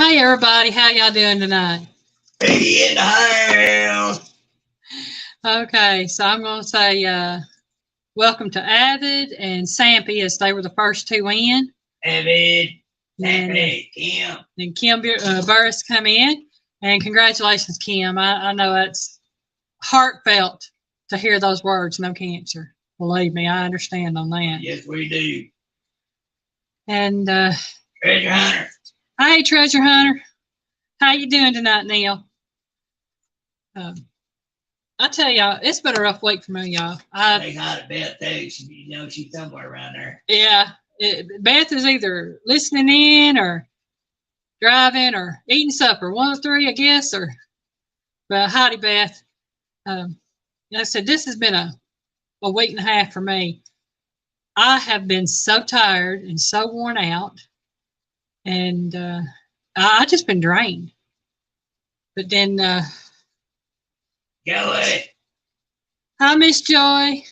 Hey everybody, how y'all doing tonight? Piggy in the house. Okay, so I'm going to say welcome to Avid and Sampy, as they were the first two in. Avid, And, Sampy, Kim. and Kim Burris come in. And congratulations, Kim. I know it's heartfelt to hear those words, no cancer. Believe me, I understand on that. Yes, we do. And Treasure Hunter. hey, Treasure Hunter. How you doing tonight, Neil? I tell y'all, it's been a rough week for me, y'all. They got a Beth too. She's somewhere around there. Yeah, Beth is either listening in or driving or eating supper, one of the three, I guess. But howdy, Beth. Like I said, this has been a week and a half for me. I have been so tired and so worn out, and I just been drained. But then, Joey. hi, Miss Joy.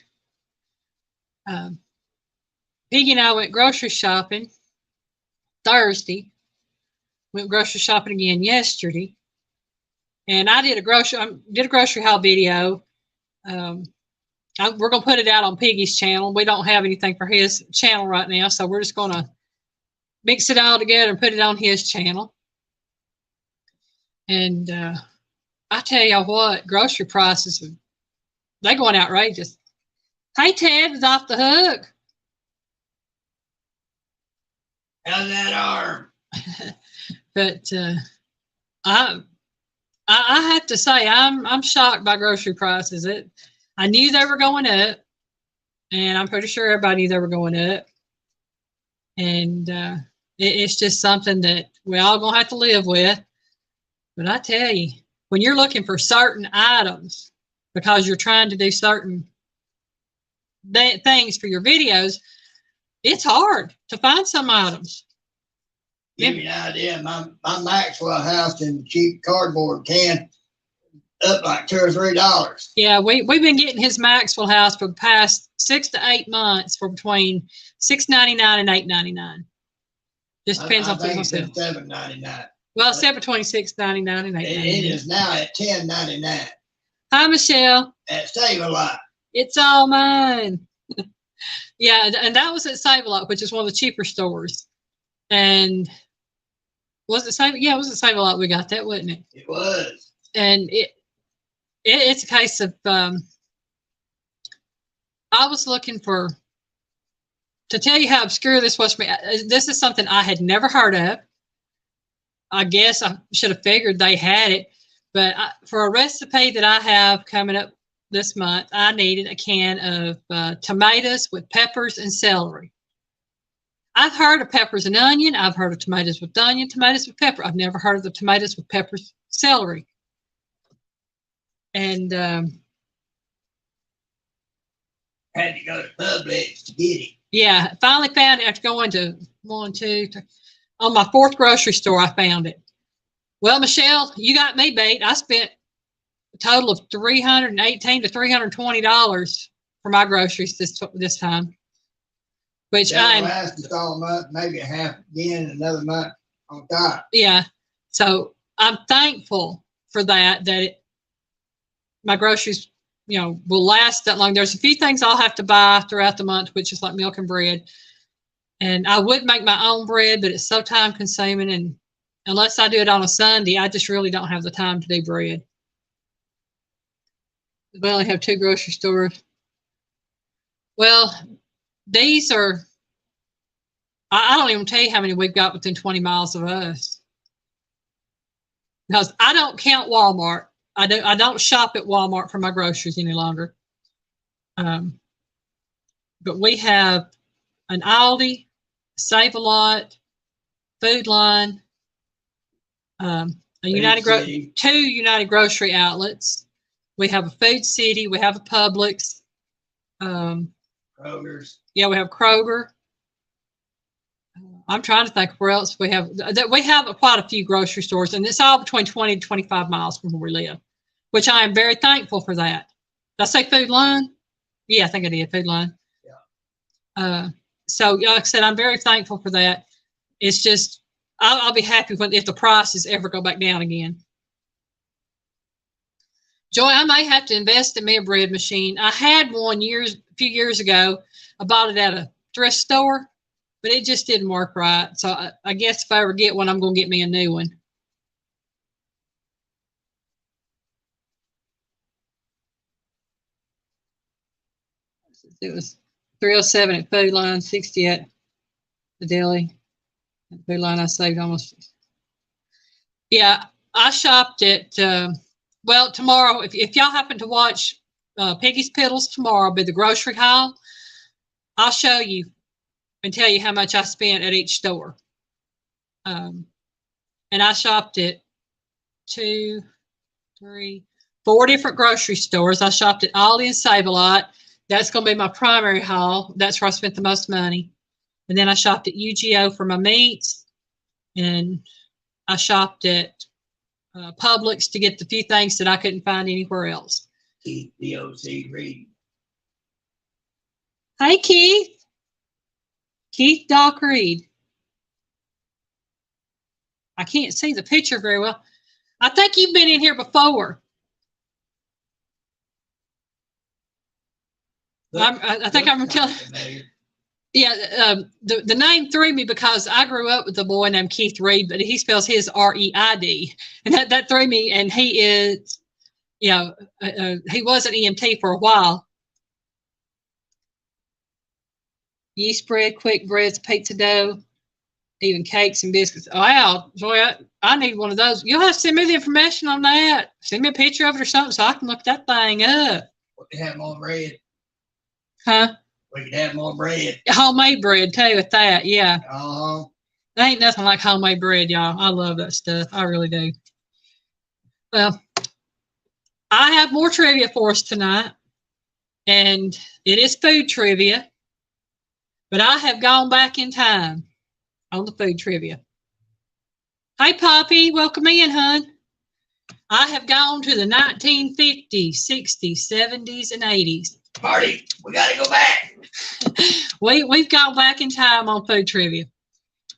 Piggy and I went grocery shopping Thursday. Went grocery shopping again yesterday, and I did a grocery haul video. We're gonna put it out on Piggy's channel. We don't have anything for his channel right now, so we're just gonna mix it all together and put it on his channel. And I tell you what, grocery prices they're going outrageous. Hey, Ted is off the hook. How's that arm? But I have to say I'm shocked by grocery prices. I knew they were going up, and I'm pretty sure everybody knew they were going up. And it's just something that we all gonna have to live with. But I tell you, when you're looking for certain items because you're trying to do certain things for your videos, it's hard to find some items. Give you an idea, my Maxwell house in the cheap cardboard can up like $2 or $3. Yeah, we've been getting his Maxwell house for the past 6 to 8 months for between $6.99 and $8.99. Just depends on things. people. $7.99. Well, it's set between $6.99 and $8.99. It is now at $10.99. Hi, Michelle. At Save a Lot. It's all mine. Yeah, and that was at Save a Lot, which is one of the cheaper stores. And was it Save? Yeah, it was at Save a Lot we got that, wasn't it? It was. And it's a case of I was looking for, to tell you how obscure this was for me. This is something I had never heard of. I guess I should have figured they had it, but for a recipe that I have coming up this month, I needed a can of tomatoes with peppers and celery. I've heard of peppers and onion. I've heard of tomatoes with onion, tomatoes with pepper. I've never heard of the tomatoes with peppers, celery. And had to go to Publix to get it. Yeah, finally found it after going to 1, 2, 3. On my 4th grocery store, I found it. Well, Michelle, you got me beat. I spent a total of $318 to $320 for my groceries this time. Which I'm last installment, maybe a half again, another month on top. Yeah, so I'm thankful for that my groceries, will last that long. There's a few things I'll have to buy throughout the month, which is like milk and bread. And I would make my own bread, but it's so time consuming. And unless I do it on a Sunday, I just really don't have the time to do bread. We only have 2 grocery stores. Well, these are, I don't even tell you how many we've got within 20 miles of us. Because I don't count Walmart. I don't shop at Walmart for my groceries any longer. But we have an Aldi, Save a Lot, Food Line, a two United Grocery outlets. We have a Food City. We have a Publix. Kroger's. Yeah, we have Kroger. I'm trying to think where else we have. We have quite a few grocery stores, and it's all between 20 to 25 miles from where we live, which I am very thankful for that. Did I say Food Line? Yeah, I think I did. Food Line. Yeah. So, like I said, I'm very thankful for that. It's just I'll be happy if the prices ever go back down again. Joy, I may have to invest in me a bread machine. I had one a few years ago. I bought it at a thrift store, but it just didn't work right. So I guess if I ever get one, I'm going to get me a new one. It was 307 at Food Line, 60 at the deli. At Food Line, I saved almost. Yeah, I shopped at, well, tomorrow, if y'all happen to watch Piggy's Piddles tomorrow, be the grocery haul, I'll show you and tell you how much I spent at each store. And I shopped at 2, 3, 4 different grocery stores. I shopped at Aldi and Save-A-Lot. That's going to be my primary haul. That's where I spent the most money. And then I shopped at UGO for my meats. And I shopped at Publix to get the few things that I couldn't find anywhere else. Keith, the OC Reed. Hey, Keith. Keith Doc Reed. I can't see the picture very well. I think you've been in here before. I think I'm telling. Yeah, the name threw me because I grew up with a boy named Keith Reed, but he spells his R-E-I-D, and that threw me. And he is, you know, he was an EMT for a while. Yeast bread, quick breads, pizza dough, even cakes and biscuits. Wow, Joy, I need one of those. You'll have to send me the information on that. Send me a picture of it or something so I can look that thing up. We can have more bread. Huh? We can have more bread. Homemade bread too with that, yeah. There ain't nothing like homemade bread, y'all. I love that stuff. I really do. Well, I have more trivia for us tonight, and it is food trivia, but I have gone back in time on the food trivia. Hey, Poppy, welcome in, hon. I have gone to the 1950s, 60s, 70s, and 80s. Party, we got to go back. We've gone back in time on food trivia.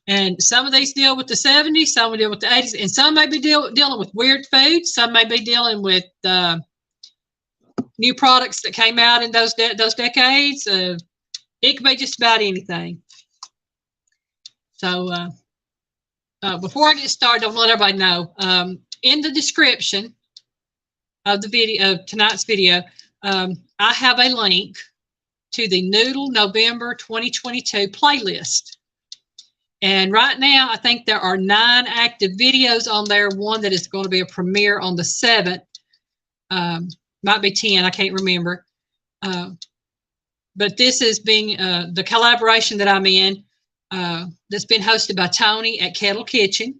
And some of these deal with the 70s, some will deal with the 80s, and some may be dealing with weird foods. Some may be dealing with new products that came out in those decades. It could be just about anything. So before I get started, I want to let everybody know, in the description of the video, of tonight's video, I have a link to the Noodle November 2022 playlist. And right now, I think there are 9 active videos on there. One that is going to be a premiere on the 7th. Might be 10, I can't remember. But this is being the collaboration that I'm in, that's been hosted by Tony at Kettle Kitchen.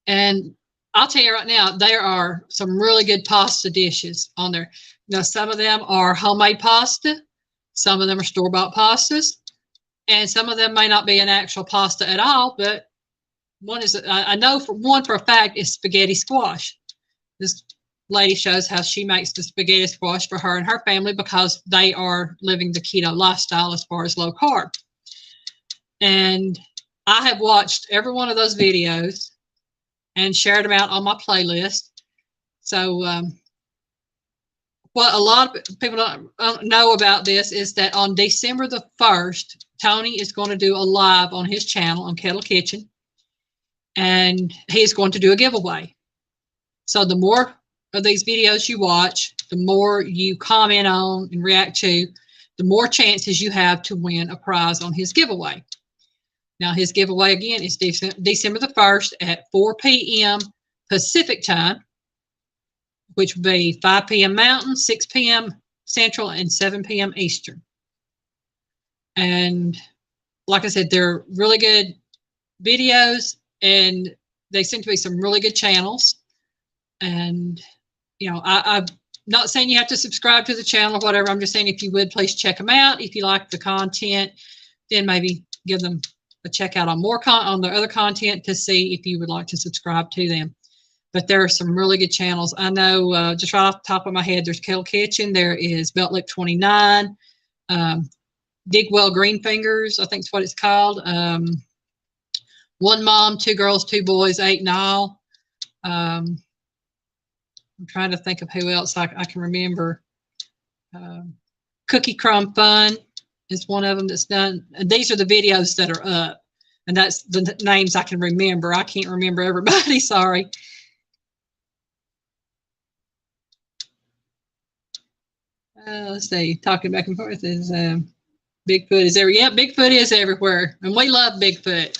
And I'll tell you right now, there are some really good pasta dishes on there. Now, some of them are homemade pasta. Some of them are store-bought pastas. And some of them may not be an actual pasta at all, but one is, I know for a fact, is spaghetti squash. This lady shows how she makes the spaghetti squash for her and her family because they are living the keto lifestyle as far as low carb. And I have watched every one of those videos and shared them out on my playlist. So what a lot of people don't know about this is that on December the 1st, Tony is going to do a live on his channel on Kettle Kitchen, and he's going to do a giveaway. So the more of these videos you watch, the more you comment on and react to, the more chances you have to win a prize on his giveaway. Now, his giveaway, again, is December the 1st at 4 p.m. Pacific time, which would be 5 p.m. Mountain, 6 p.m. Central, and 7 p.m. Eastern. And like I said, they're really good videos, and they seem to be some really good channels. And, you know, I'm not saying you have to subscribe to the channel or whatever. I'm just saying if you would, please check them out. If you like the content, then maybe give them a check out on on the other content to see if you would like to subscribe to them. But there are some really good channels. I know just right off the top of my head, there's Kettle Kitchen. There is Belt Lip 29. Digwell Green Fingers, I think is what it's called. One mom, two girls, two boys, 8 in all. I'm trying to think of who else I can remember. Cookie Crumb Fun is one of them that's done. And these are the videos that are up. And that's the names I can remember. I can't remember everybody, sorry. Let's see, talking back and forth is Bigfoot is everywhere. Yeah, Bigfoot is everywhere. And we love Bigfoot.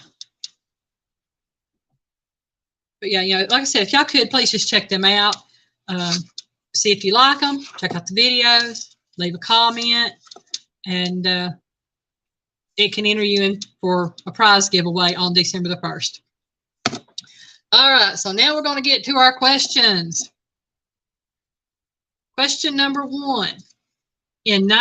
But yeah, you know, like I said, if y'all could, please just check them out. See if you like them. Check out the videos. Leave a comment. And it can enter you in for a prize giveaway on December the 1st. All right, so now we're going to get to our questions. Question number 1. In the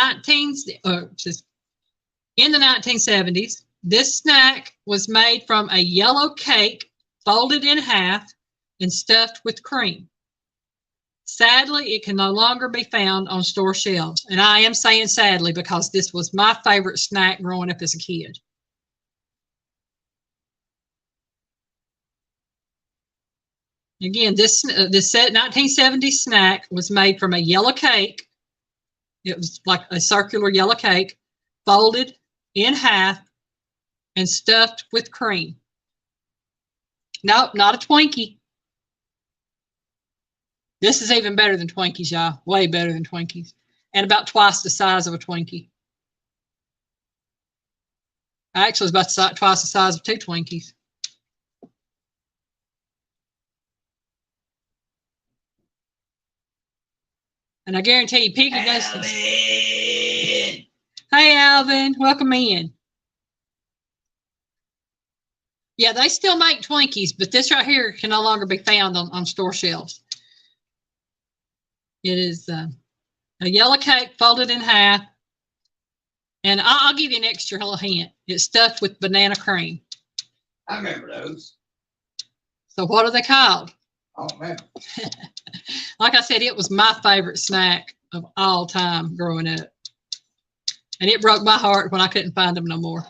1970s, this snack was made from a yellow cake folded in half and stuffed with cream. Sadly, it can no longer be found on store shelves. And I am saying sadly because this was my favorite snack growing up as a kid. Again, this 1970s snack was made from a yellow cake. It was like a circular yellow cake, folded in half and stuffed with cream. Nope, not a Twinkie. This is even better than Twinkies, y'all. Way better than Twinkies. And about twice the size of a Twinkie. Actually, it's about twice the size of 2 Twinkies. And I guarantee you, Piggy does this. Hey, Alvin. Welcome in. Yeah, they still make Twinkies, but this right here can no longer be found on store shelves. It is a yellow cake folded in half. And I'll give you an extra little hint. It's stuffed with banana cream. I remember those. So what are they called? Oh, man. Like I said, it was my favorite snack of all time growing up. And it broke my heart when I couldn't find them no more.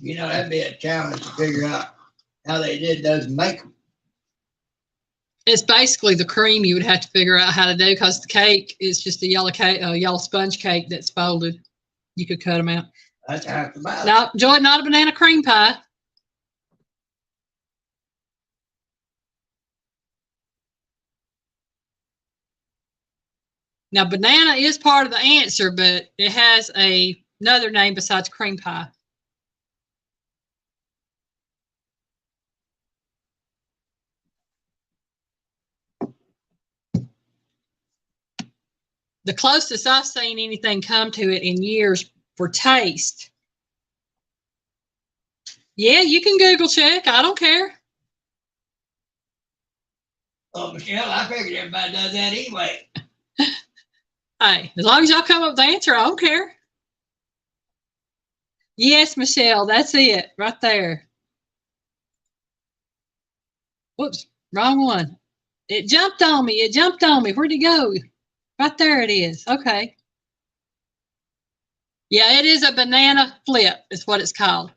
You know, that'd be a challenge to figure out how they did those and make them. It's basically the cream you would have to figure out how to do because the cake is just a yellow cake, a yellow sponge cake that's folded. You could cut them out. That's half the battle. No, Joy, not a banana cream pie. Now, banana is part of the answer, but it has another name besides cream pie. The closest I've seen anything come to it in years for taste. Yeah, you can Google check. I don't care. Oh, Michelle, I figured everybody does that anyway. Hey, as long as y'all come up with the answer, I don't care. Yes, Michelle, that's it right there. Whoops, wrong one. It jumped on me. It jumped on me. Where'd it go? Right there it is. Okay. Yeah, it is a banana flip is what it's called.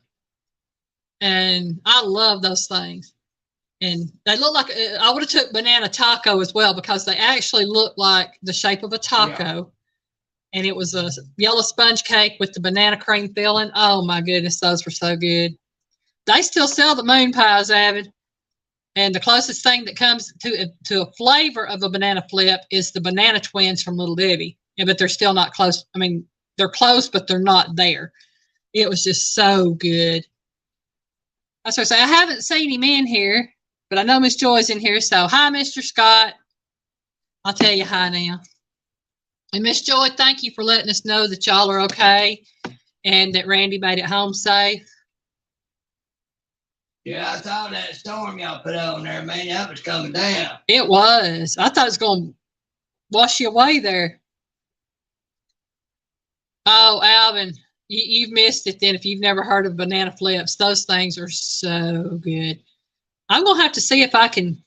And I love those things. And they look like, I would have took banana taco as well because they actually look like the shape of a taco. Yeah. And it was a yellow sponge cake with the banana cream filling. Oh my goodness, those were so good. They still sell the moon pies, Avid. And the closest thing that comes to a flavor of a banana flip is the banana twins from Little Debbie. Yeah, but they're still not close. I mean, they're close, but they're not there. It was just so good. I was going to say, I haven't seen him in here, but I know Miss Joy's in here. So, hi, Mr. Scott. I'll tell you hi now. And Miss Joy, thank you for letting us know that y'all are okay and that Randy made it home safe. Yeah, I thought that storm y'all put on there, man, that was coming down. It was. I thought it was going to wash you away there. Oh, Alvin, you've missed it then if you've never heard of banana flips. Those things are so good. I'm going to have to see if I can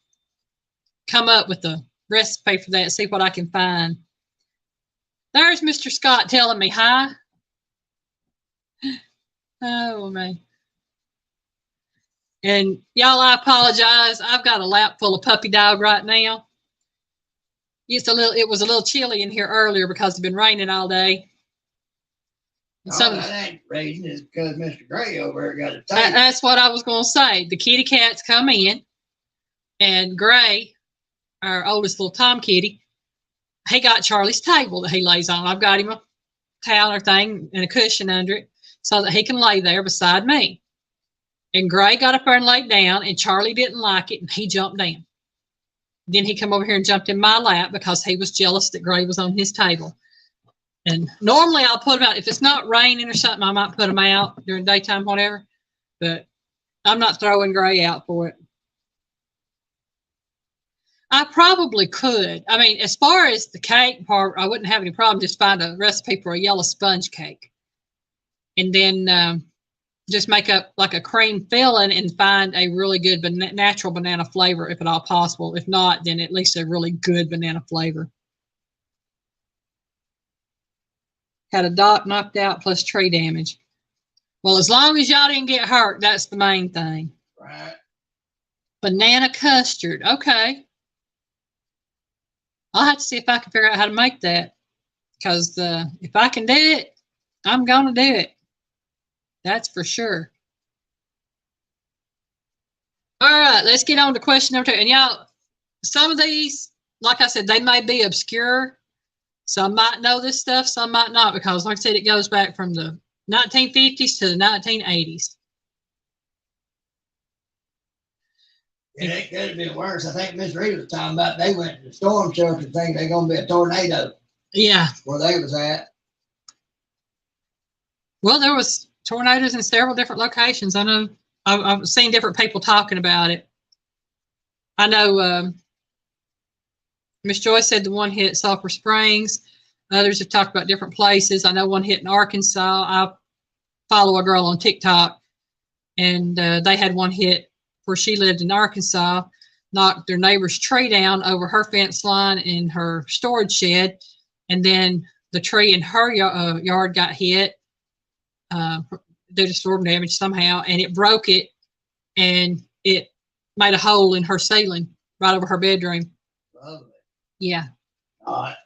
come up with a recipe for that, see what I can find. There's Mr. Scott telling me hi. Oh man. And y'all, I apologize. I've got a lap full of puppy dog right now. It was a little chilly in here earlier because it's been raining all day. That ain't raising. It's because Mr. Gray over there got a table. That's what I was going to say. The kitty cats come in, and Gray, our oldest little Tom kitty, he got Charlie's table that he lays on. I've got him a towel or thing and a cushion under it so that he can lay there beside me. And Gray got up there and laid down, and Charlie didn't like it, and he jumped down. Then he come over here and jumped in my lap because he was jealous that Gray was on his table. And normally I'll put them out. If it's not raining or something, I might put them out during daytime, whatever. But I'm not throwing Gray out for it. I probably could. I mean, as far as the cake part, I wouldn't have any problem. Just find a recipe for a yellow sponge cake. And then just make up like a cream filling and find a really good natural banana flavor if at all possible. If not, then at least a really good banana flavor. Had a dot knocked out plus tree damage. Well, as long as y'all didn't get hurt, that's the main thing. Right. Banana custard. Okay. I'll have to see if I can figure out how to make that. Because if I can do it, I'm going to do it. That's for sure. All right, let's get on to question number 2. And y'all, some of these, like I said, they may be obscure. Some might know this stuff, some might not, because like I said, it goes back from the 1950s to the 1980s. Yeah, it could have been worse. I think Miss Rita was talking about they went to the storm shelter thing. They're going to be a tornado. Yeah. Where they was at. Well, there was tornadoes in several different locations. I know I've seen different people talking about it. I know Miss Joyce said the one hit Sulphur Springs. Others have talked about different places. I know one hit in Arkansas. I follow a girl on TikTok, and they had one hit where she lived in Arkansas, knocked their neighbor's tree down over her fence line in her storage shed, and then the tree in her yard got hit due to storm damage somehow, and it broke it, and it made a hole in her ceiling right over her bedroom. Lovely. Yeah. All right.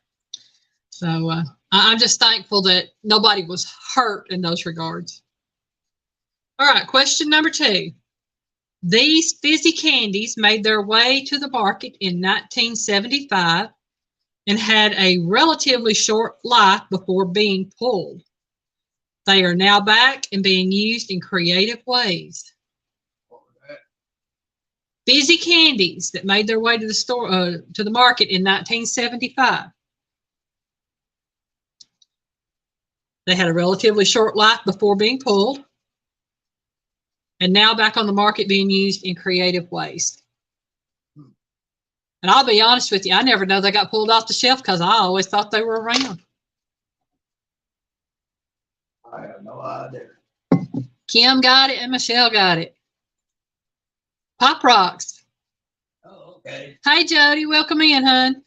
So I'm just thankful that nobody was hurt in those regards. All right, question number 2. These fizzy candies made their way to the market in 1975 and had a relatively short life before being pulled. They are now back and being used in creative ways. Fizzy candies that made their way to the store to the market in 1975. They had a relatively short life before being pulled, and now back on the market being used in creative ways. And I'll be honest with you, I never know they got pulled off the shelf because I always thought they were around. I have no idea. Kim got it and Michelle got it. Pop Rocks. Oh, okay. Hey, Jody, welcome in, hon.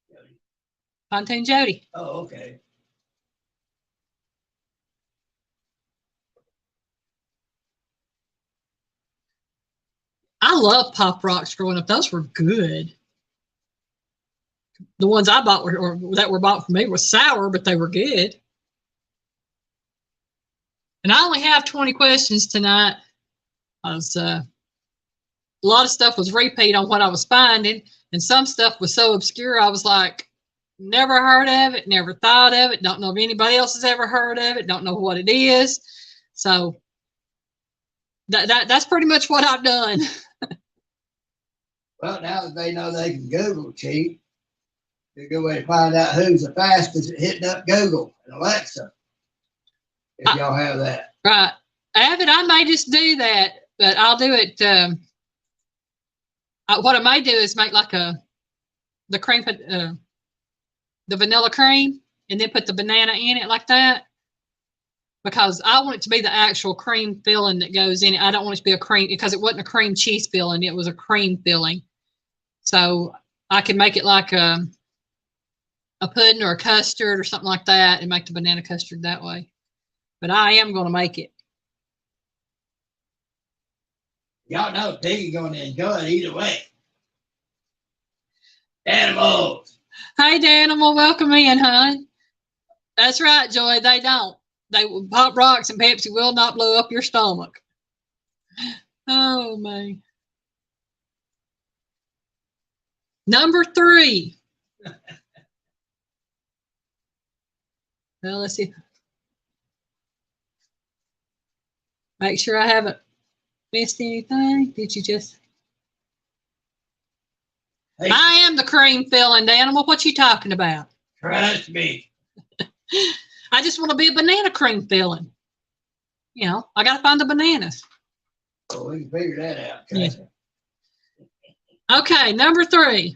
Jody. Pontoon Jody. Oh, okay. I love Pop Rocks growing up. Those were good. The ones I bought that were bought for me were sour, but they were good. And I only have 20 questions tonight. A lot of stuff was repeat on what I was finding, and some stuff was so obscure I was like, never heard of it, never thought of it, don't know if anybody else has ever heard of it, don't know what it is. So that's pretty much what I've done. Well, now that they know they can Google cheap, it's a good way to find out who's the fastest at hitting up Google and Alexa. If y'all have that. Right. Avid, I may just do that, but I'll do it. What I may do is make like the vanilla cream, and then put the banana in it like that. Because I want it to be the actual cream filling that goes in it. I don't want it to be a cream, because it wasn't a cream cheese filling. It was a cream filling. So I can make it like a pudding or a custard or something like that and make the banana custard that way. but I am going to make it. Y'all know Piggy going to enjoy it either way. Animals. Hey, Danimal, welcome in, hon. That's right, Joy. They don't. They Pop Rocks and Pepsi will not blow up your stomach. Oh, man. Number 3. Well, let's see. Make sure I haven't missed anything. Did you just? Hey, I am the cream filling animal. What you talking about? trust me. I just want to be a banana cream filling. You know, I got to find the bananas. Well, we can figure that out. Yeah. Okay, number 3.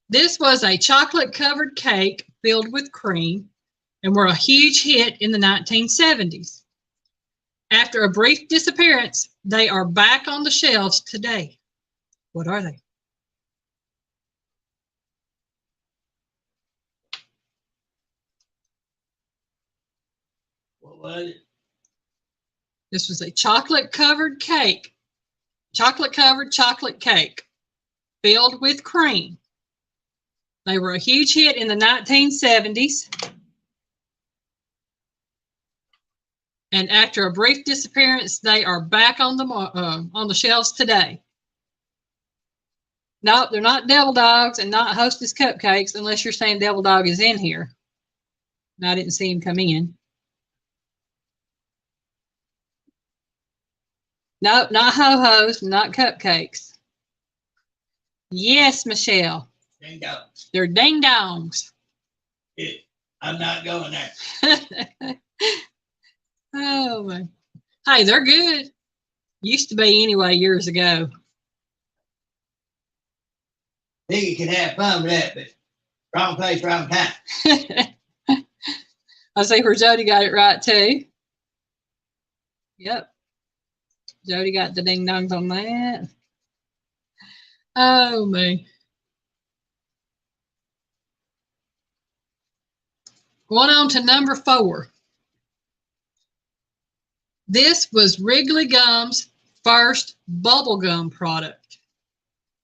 This was a chocolate-covered cake filled with cream and were a huge hit in the 1970s. After a brief disappearance, they are back on the shelves today. What are they? What was it? This was a chocolate-covered cake, chocolate-covered chocolate cake filled with cream. They were a huge hit in the 1970s. And after a brief disappearance, they are back on the shelves today. No, they're not Devil Dogs and not Hostess Cupcakes, unless you're saying Devil Dog is in here. And I didn't see him come in. Nope, not Ho-Hos, not Cupcakes. Yes, Michelle. Ding dongs. They're Ding Dongs. Yeah, I'm not going there. Oh, man. Hey, they're good. Used to be anyway years ago. Piggy can have fun with that, but wrong place, wrong time. I see where Jody got it right too. Yep. Jody got the ding dongs on that. Oh, man. Going on to number 4. This was Wrigley Gum's first bubblegum product.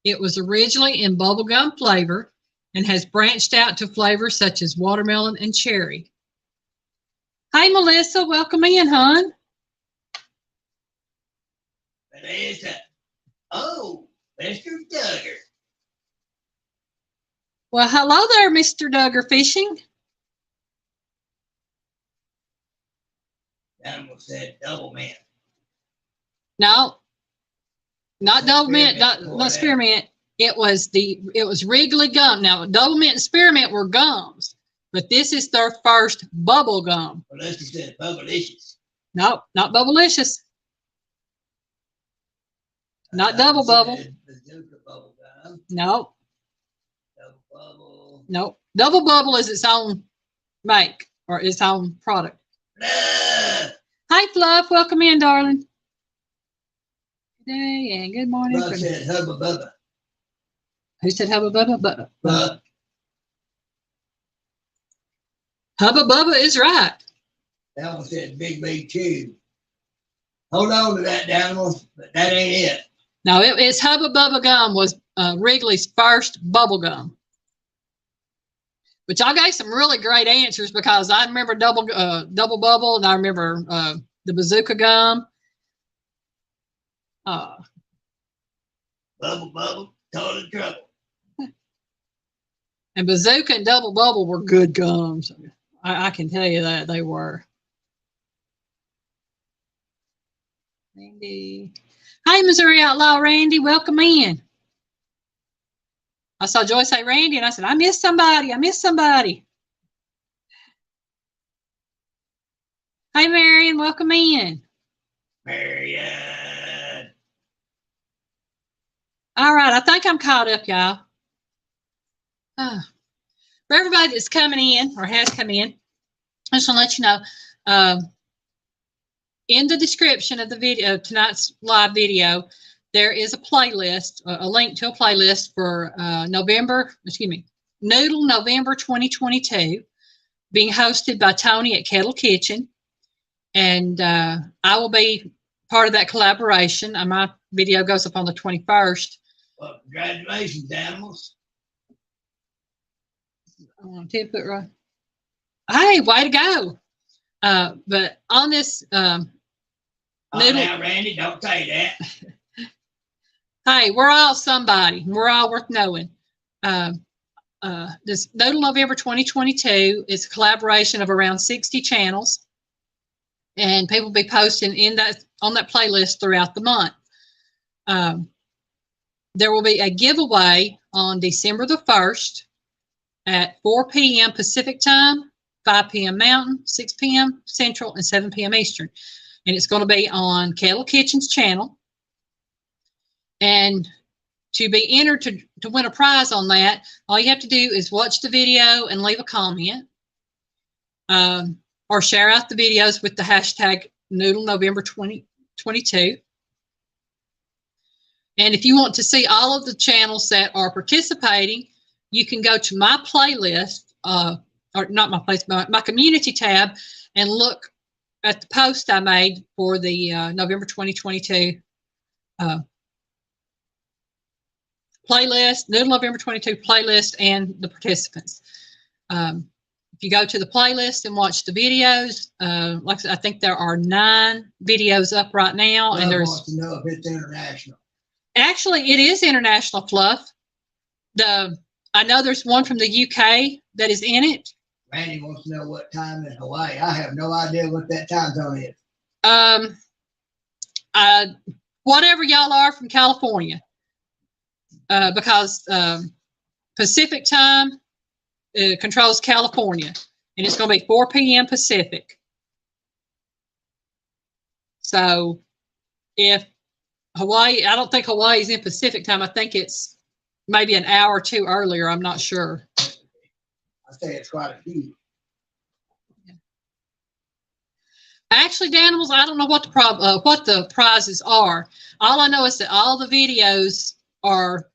It was originally in bubblegum flavor and has branched out to flavors such as watermelon and cherry. Hey, Melissa, welcome in, hon. Melissa. Oh, Mr. Duggar. Well, hello there, Mr. Duggar Fishing. That almost said double mint. No, not Not double mint, spearmint, not spearmint. It was Wrigley Gum. Now, double mint and spearmint were gums, but this is their first bubble gum. Well, let's just say Bubblicious. Nope, not Bubblicious. Not Double Bubble. Bazooka bubble gum. Nope, Double bubble. nope. Double Bubble is its own make or its own product. Love. Hi, Fluff. Welcome in, darling. Good day and good morning. Love said Hubba Bubba. Who said Hubba Bubba? But Hubba Bubba is right. that one said Big League Chew. Hold on to that, Daniel, but that ain't it. No, it's Hubba Bubba Gum was Wrigley's first bubble gum. But y'all gave some really great answers because I remember Double Bubble and I remember the Bazooka Gum. Bubble Bubble, total trouble. And Bazooka and Double Bubble were good gums. I can tell you that they were. Randy. Hi, Missouri Outlaw Randy. Welcome in. I saw Joy say Randy, and I said, I missed somebody. I missed somebody. Hi, Marion. Welcome in. Marion. All right. I think I'm caught up, y'all. For everybody that's coming in or has come in, I just want to let you know, in the description of the video, tonight's live video, there is a playlist, a link to a playlist for Noodle November 2022, being hosted by Tony at Kettle Kitchen. And I will be part of that collaboration. My video goes up on the 21st. Well, congratulations, animals. I want to put right. Hey, way to go! But on this, Oh, now, Randy, don't say that. Hey, we're all somebody. We're all worth knowing. This Noodle November 2022 is a collaboration of around 60 channels, and people will be posting on that playlist throughout the month. There will be a giveaway on December the 1st at 4 p.m. Pacific time, 5 p.m. Mountain, 6 p.m. Central, and 7 p.m. Eastern. And it's going to be on Kettle Kitchen's channel. And to be entered to win a prize on that, all you have to do is watch the video and leave a comment, or share out the videos with the hashtag Noodle November 2022. And if you want to see all of the channels that are participating, you can go to my playlist, or not my place, my community tab, and look at the post I made for the November 2022 playlist, Noodle November 22 playlist, and the participants. If you go to the playlist and watch the videos, like I said, I think there are 9 videos up right now, and there's. Wants to know if it's international. Actually, it is international, Fluff. I know there's one from the UK that is in it. Randy wants to know what time in Hawaii. I have no idea what that time zone is. Whatever y'all are from California. Because Pacific time controls California, and it's going to be 4 p.m. Pacific. So if Hawaii, I don't think Hawaii is in Pacific time. I think it's maybe an hour or 2 earlier. I'm not sure. I say it's quite a few. Actually, Danimals, I don't know what the prizes are. All I know is that all the videos are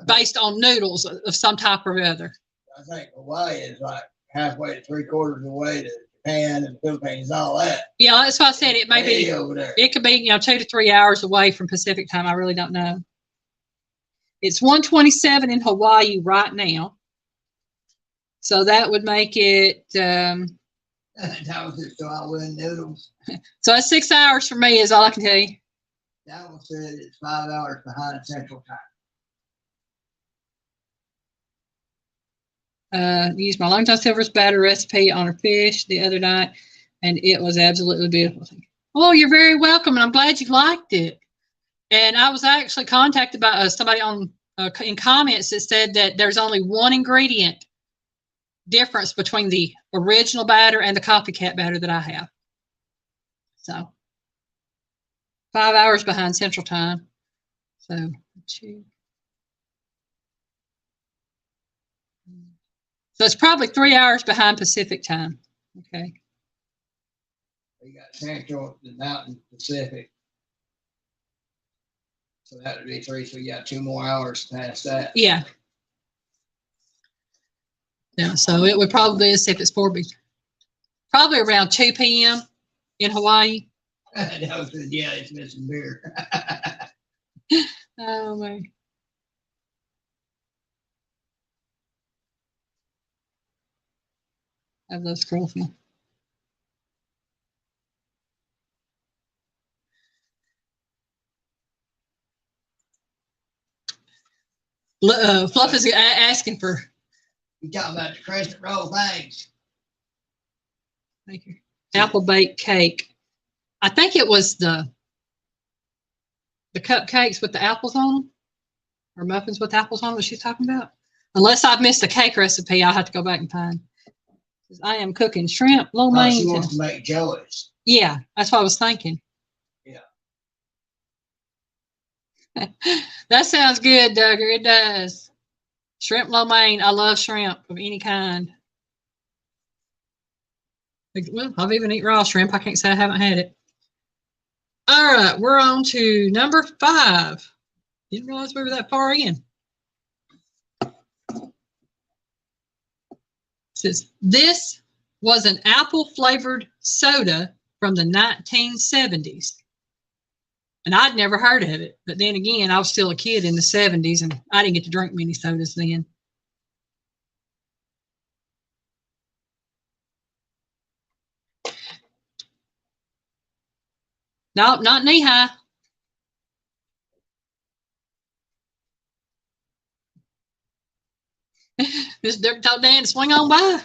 based on noodles of some type or other. I think Hawaii is like halfway to 3/4 of the way to Japan and the Philippines, all that. Yeah, that's why I said it may be over there. It could be 2 to 3 hours away from Pacific time. I really don't know. It's 1:27 in Hawaii right now, so that would make it. That was it, so I win noodles. So that's 6 hours for me, is all I can tell you. That one said it's 5 hours behind Central Time. Used my Long John Silver's batter recipe on her fish the other night, and it was absolutely beautiful. Oh, you're very welcome, and I'm glad you liked it. And I was actually contacted by somebody in comments that said that there's only one ingredient difference between the original batter and the copycat batter that I have. So 5 hours behind Central Time. So it's probably 3 hours behind Pacific Time. Okay. You got Central, the Mountain, Pacific. So that would be 3. So you got 2 more hours past that. Yeah. Yeah. So it would probably be, if it's probably around 2 p.m. in Hawaii. Yeah, it's missing beer. Oh man. I love scrolling. Fluff is asking for. You talking about the crescent roll things? Thank you. Apple baked cake. I think it was the cupcakes with the apples on them, or muffins with apples on them. What she's talking about? Unless I've missed a cake recipe, I'll have to go back and find. I am cooking shrimp, lo mein. She wants to make Joey's. Yeah, that's what I was thinking. Yeah. That sounds good, Duggar. It does. Shrimp lo mein. I love shrimp of any kind. Well, I've even eaten raw shrimp. I can't say I haven't had it. All right, we're on to number 5. Didn't realize we were that far in. It says, this was an apple flavored soda from the 1970s. And I'd never heard of it. But then again, I was still a kid in the 70s, and I didn't get to drink many sodas then. Nope, not knee high. Mr. Dirk told Dan to swing on by.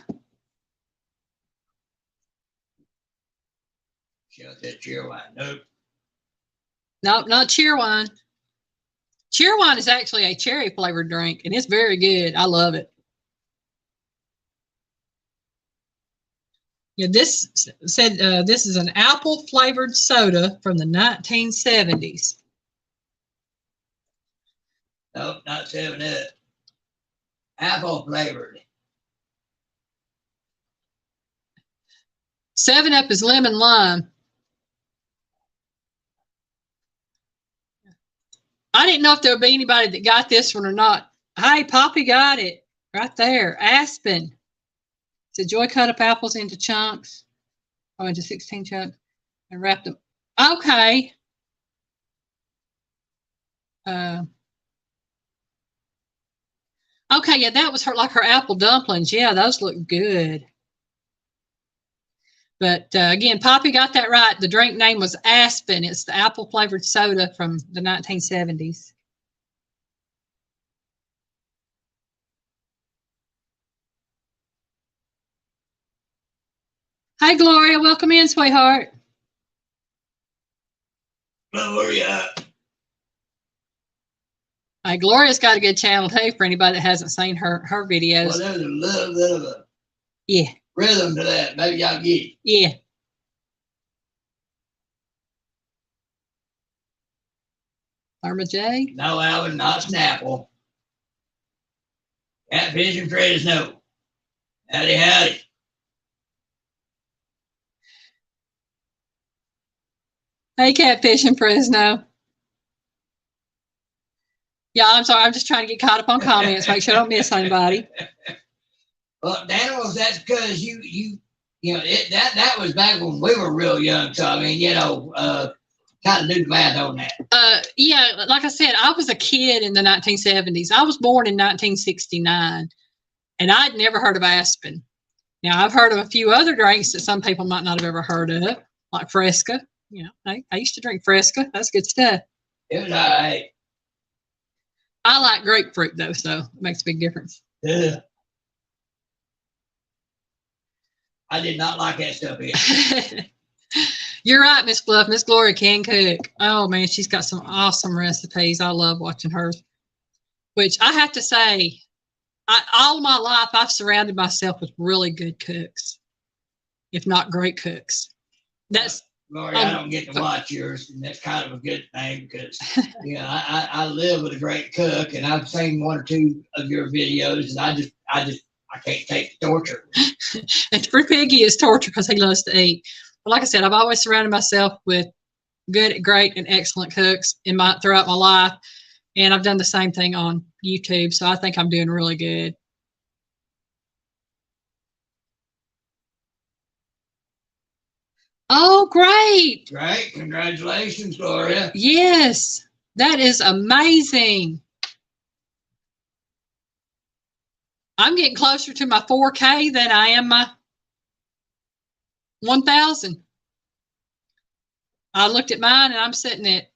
Shut that cheer wine. Nope. Nope, not Cheerwine. Cheerwine is actually a cherry flavored drink, and it's very good. I love it. Yeah, this said this is an apple flavored soda from the 1970s. Nope, not 7-Up. Apple flavored. 7-Up is lemon lime. I didn't know if there would be anybody that got this one or not. Hey, Poppy got it right there. Aspen. So Joy cut up apples into chunks, or into 16 chunks, and wrapped them. Okay. Okay, yeah, that was her, like her apple dumplings. Yeah, those look good. But again, Poppy got that right. The drink name was Aspen. It's the apple flavored soda from the 1970s. Hi, Gloria. Welcome in, sweetheart. Gloria. Hi, Gloria's got a good channel too for anybody that hasn't seen her videos. Well, there's a little bit of a Yeah. rhythm to that. Maybe y'all get it. Yeah. Irma J. No, Alvin, not Snapple. Catfish and Fresno. Howdy, howdy. Hey, Catfish in Fresno. Yeah, I'm sorry. I'm just trying to get caught up on comments. Make sure I don't miss anybody. Well, Daniels, that's because you know that was back when we were real young. So I mean, kind of do the math on that. Yeah, like I said, I was a kid in the 1970s. I was born in 1969, and I'd never heard of Aspen. Now, I've heard of a few other drinks that some people might not have ever heard of, like Fresca. You know, I used to drink Fresca. That's good stuff. It was all right. I like grapefruit, though, so it makes a big difference. Yeah. I did not like that stuff either. You're right, Miss Fluff. Miss Gloria can cook. Oh, man, she's got some awesome recipes. I love watching hers. Which I have to say, all my life, I've surrounded myself with really good cooks, if not great cooks. That's Gloria, I don't get to watch yours, and that's kind of a good thing because, I live with a great cook, and I've seen one or two of your videos, and I can't take the torture. And for Piggy, it's torture because he loves to eat. But like I said, I've always surrounded myself with good, great, and excellent cooks throughout my life, and I've done the same thing on YouTube. So I think I'm doing really good. Oh, great! Great, congratulations, Gloria. Yes, that is amazing. I'm getting closer to my 4K than I am my 1,000. I looked at mine and I'm sitting at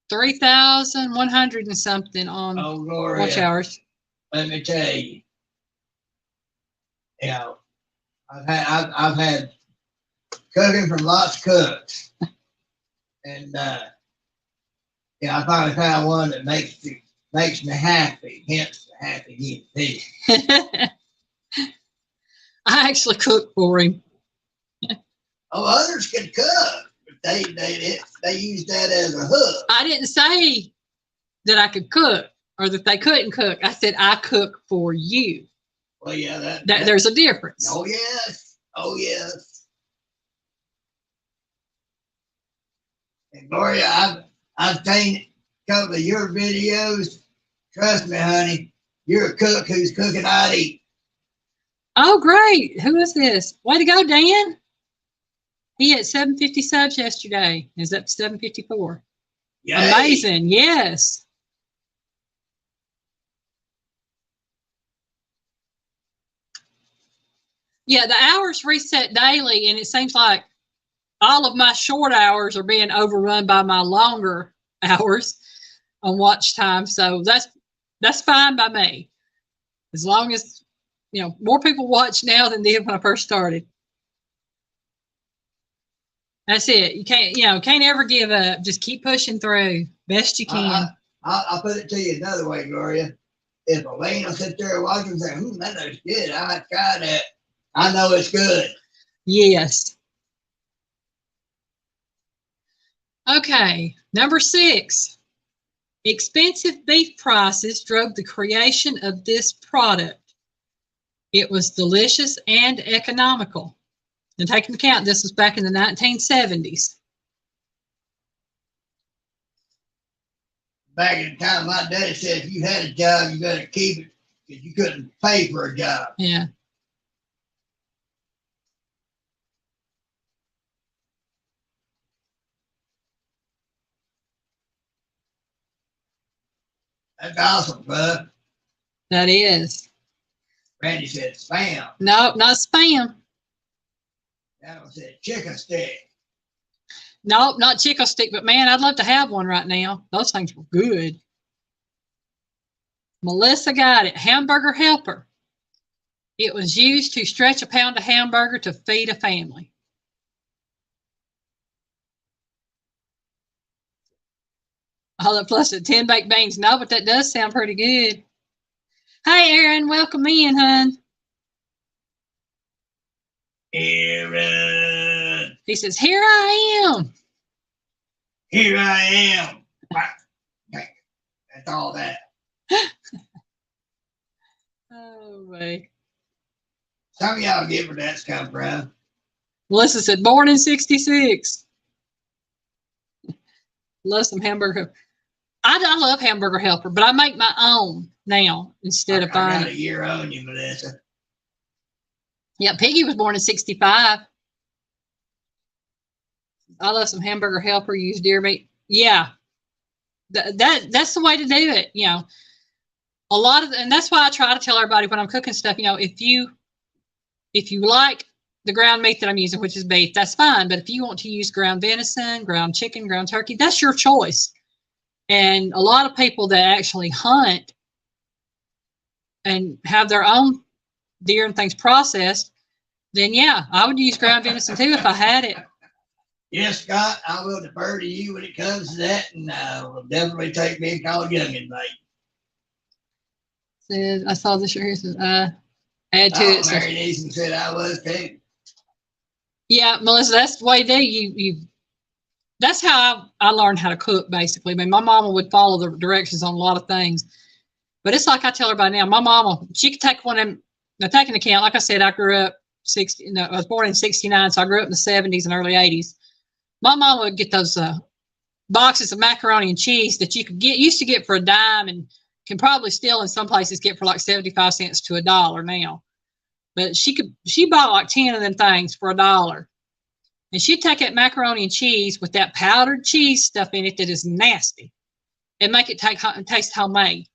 3,100 and something on watch hours. Let me tell you, I've had cooking from lots of cooks, and I finally found one that makes me happy. Hence, the happy EDT. I actually cook for him. Oh, others can cook, but they use that as a hook. I didn't say that I could cook or that they couldn't cook. I said I cook for you. Well, yeah, there's a difference. Oh yes, oh yes. And Gloria, I've seen a couple of your videos. Trust me, honey, you're a cook who's cooking I'd eat. Oh, great! Who is this? Way to go, Dan! He had 750 subs yesterday. Is up to 754. Yay. Amazing. Yes. Yeah, the hours reset daily, and it seems like all of my short hours are being overrun by my longer hours on watch time. So that's fine by me. As long as, more people watch now than did when I first started. That's it. You can't ever give up. Just keep pushing through best you can. I'll put it to you another way, Gloria. If Elaine will sit there and watch and say, that looks good, I tried that. I know it's good. Yes. Okay, number 6. Expensive beef prices drove the creation of this product. It was delicious and economical. And take into account, this was back in the 1970s. Back in the time, my daddy said, if you had a job, you better keep it because you couldn't pay for a job. Yeah. That's awesome, bud. That is. Randy said spam. No, not spam. That one said chicken stick. No, not chicken stick, but man, I'd love to have one right now. Those things were good. Melissa got it. Hamburger helper. It was used to stretch a pound of hamburger to feed a family. All that plus the 10 baked beans. No, but that does sound pretty good. Hey, Aaron, welcome in, hon. Aaron. He says, here I am. Here I am. That's all that. Oh, boy. Some of y'all get where that's come from. Melissa said, born in 66. Love some hamburger. I love hamburger helper, but I make my own now instead of buying. I got a year on you, Melissa. Yeah, Piggy was born in 65. I love some hamburger helper, use deer meat. Yeah. That's the way to do it. A lot of, and that's why I try to tell everybody when I'm cooking stuff, if you like the ground meat that I'm using, which is beef, that's fine. But if you want to use ground venison, ground chicken, ground turkey, that's your choice. And a lot of people that actually hunt and have their own deer and things processed, then yeah, I would use ground venison too if I had it. Yes, Scott, I will defer to you when it comes to that, and will definitely take me and call youngin, mate. Says, I saw this here. Says, add to it. Mary Neeson said I was too. Yeah, Melissa, that's the way they you. That's how I learned how to cook, basically. I mean, my mama would follow the directions on a lot of things. But it's like I tell everybody now, my mama, she could take one of them, now take into account, like I said, I grew up I was born in 69, so I grew up in the 70s and early 80s. My mama would get those boxes of macaroni and cheese that you used to get for a dime and can probably still in some places get for like 75 cents to $1 now. But she bought like 10 of them things for $1. And she'd take that macaroni and cheese with that powdered cheese stuff in it that is nasty and make it taste homemade.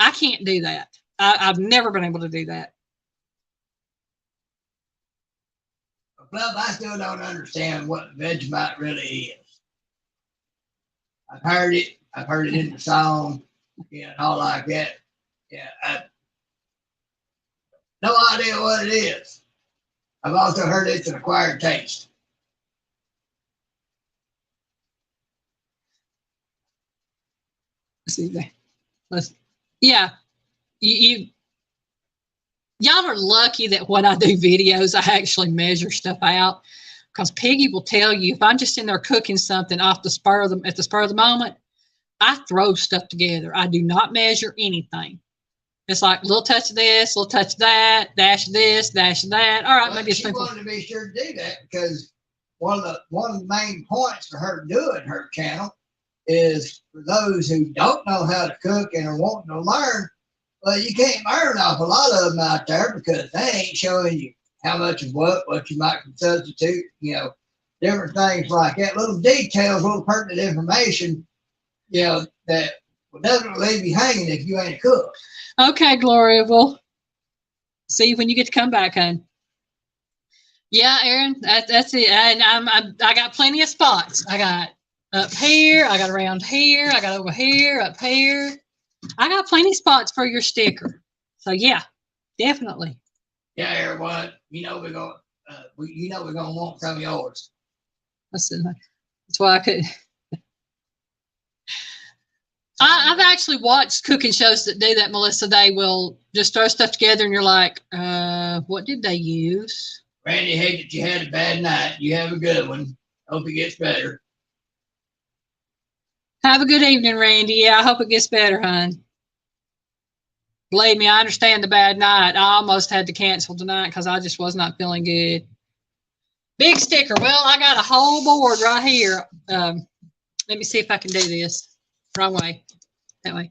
I can't do that. I've never been able to do that. Well, I still don't understand what Vegemite really is. I've heard it. I've heard it in the song, and all like that. Yeah, no idea what it is. I've also heard it's an acquired taste. Yeah, y'all are lucky that when I do videos, I actually measure stuff out, because Piggy will tell you if I'm just in there cooking something at the spur of the moment, I throw stuff together. I do not measure anything. It's like a little touch of this, a little touch of that, dash of this, dash of that. All right, maybe it's she wanted to be sure to do that because one of the main points for her doing her channel is for those who don't know how to cook and are wanting to learn. Well, you can't learn off a lot of them out there because they ain't showing you how much of what you might substitute, different things like that, little details, little pertinent information, that will definitely leave you hanging if you ain't a cook. Okay, Gloria. Well, see you when you get to come back, hon. Yeah, Aaron, that's it. And I got plenty of spots. I got up here, I got around here, I got over here, up here. I got plenty of spots for your sticker. So yeah, definitely. Yeah, everyone, we're gonna want some of yours. Listen, that's why I could. I've actually watched cooking shows that do that, Melissa. They will just throw stuff together, and you're like, what did they use? Randy, hate that you had a bad night. You have a good one. Hope it gets better. Have a good evening, Randy. Yeah, I hope it gets better, hon. Believe me, I understand the bad night. I almost had to cancel tonight because I just was not feeling good. Big sticker. Well, I got a whole board right here. Let me see if I can do this. Wrong way. That way.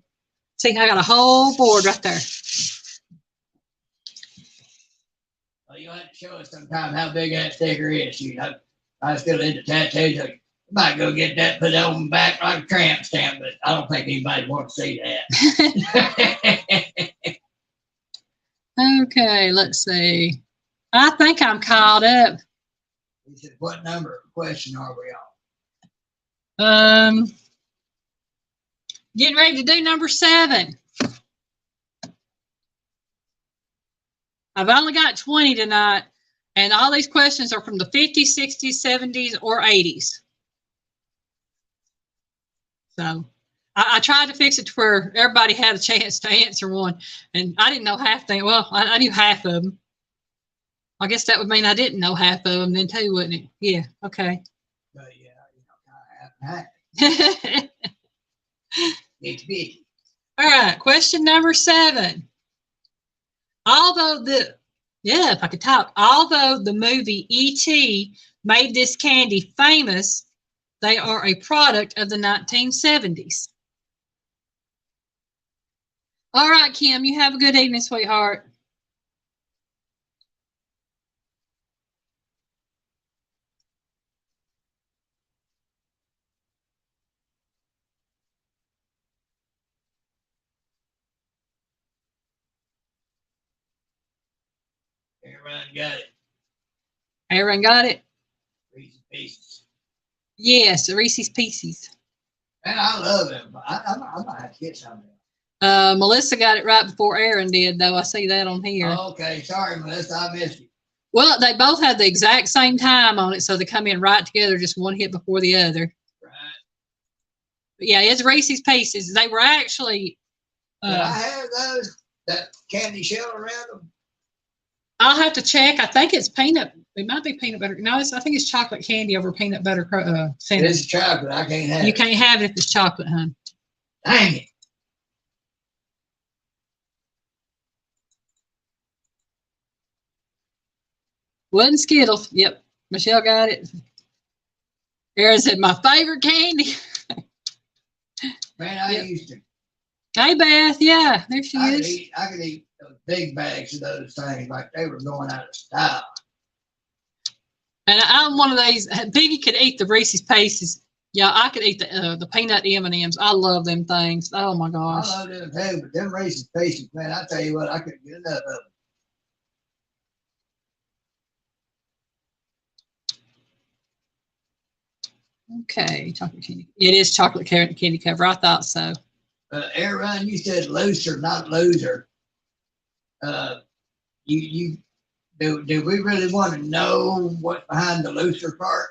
See, I got a whole board right there. Well, you'll have to show us sometime how big that sticker is. I still into tattoos. I might go get that, put it on the back like a tramp stamp, but I don't think anybody wants to see that. Okay, let's see. I think I'm caught up. He said, what number question are we on? Getting ready to do number 7. I've only got 20 tonight, and all these questions are from the 50s, 60s, 70s, or 80s. So I tried to fix it to where everybody had a chance to answer one, and I didn't know half them. Well, I knew half of them. I guess that would mean I didn't know half of them then too, wouldn't it? Yeah, okay. But yeah, kind of it's busy. All right, question number 7. Although if I could talk, although the movie ET made this candy famous, they are a product of the 1970s. All right, Kim, you have a good evening, sweetheart. Everyone got it. Aaron got it? Reese's Pieces. Yes, Reese's Pieces. Man, I love them. I might have to get some of them. Melissa got it right before Aaron did, though. I see that on here. Okay, sorry, Melissa, I missed you. Well, they both had the exact same time on it, so they come in right together, just one hit before the other. Right. But yeah, it's Reese's Pieces. They were actually. Did I have those? That candy shell around them? I'll have to check. I think it's peanut. It might be peanut butter. No, I think it's chocolate candy over peanut butter cinnamon. It's chocolate. I can't have it. You can't have it if it's chocolate, hon. Dang it. Wasn't Skittles. Yep. Michelle got it. Aaron said, my favorite candy. Man, I used to. Hey, Beth. Yeah, there she is. I could eat those big bags of those things like they were going out of style. And I'm one of these. Biggie could eat the Reese's Pieces. Yeah, I could eat the peanut M&Ms. I love them things. Oh my gosh. I love them too, but them Reese's Pieces, man, I tell you what, I couldn't get enough of them. Okay, chocolate candy. It is chocolate candy cover. I thought so. Aaron, you said looser, not loser. Do we really want to know what's behind the looser part?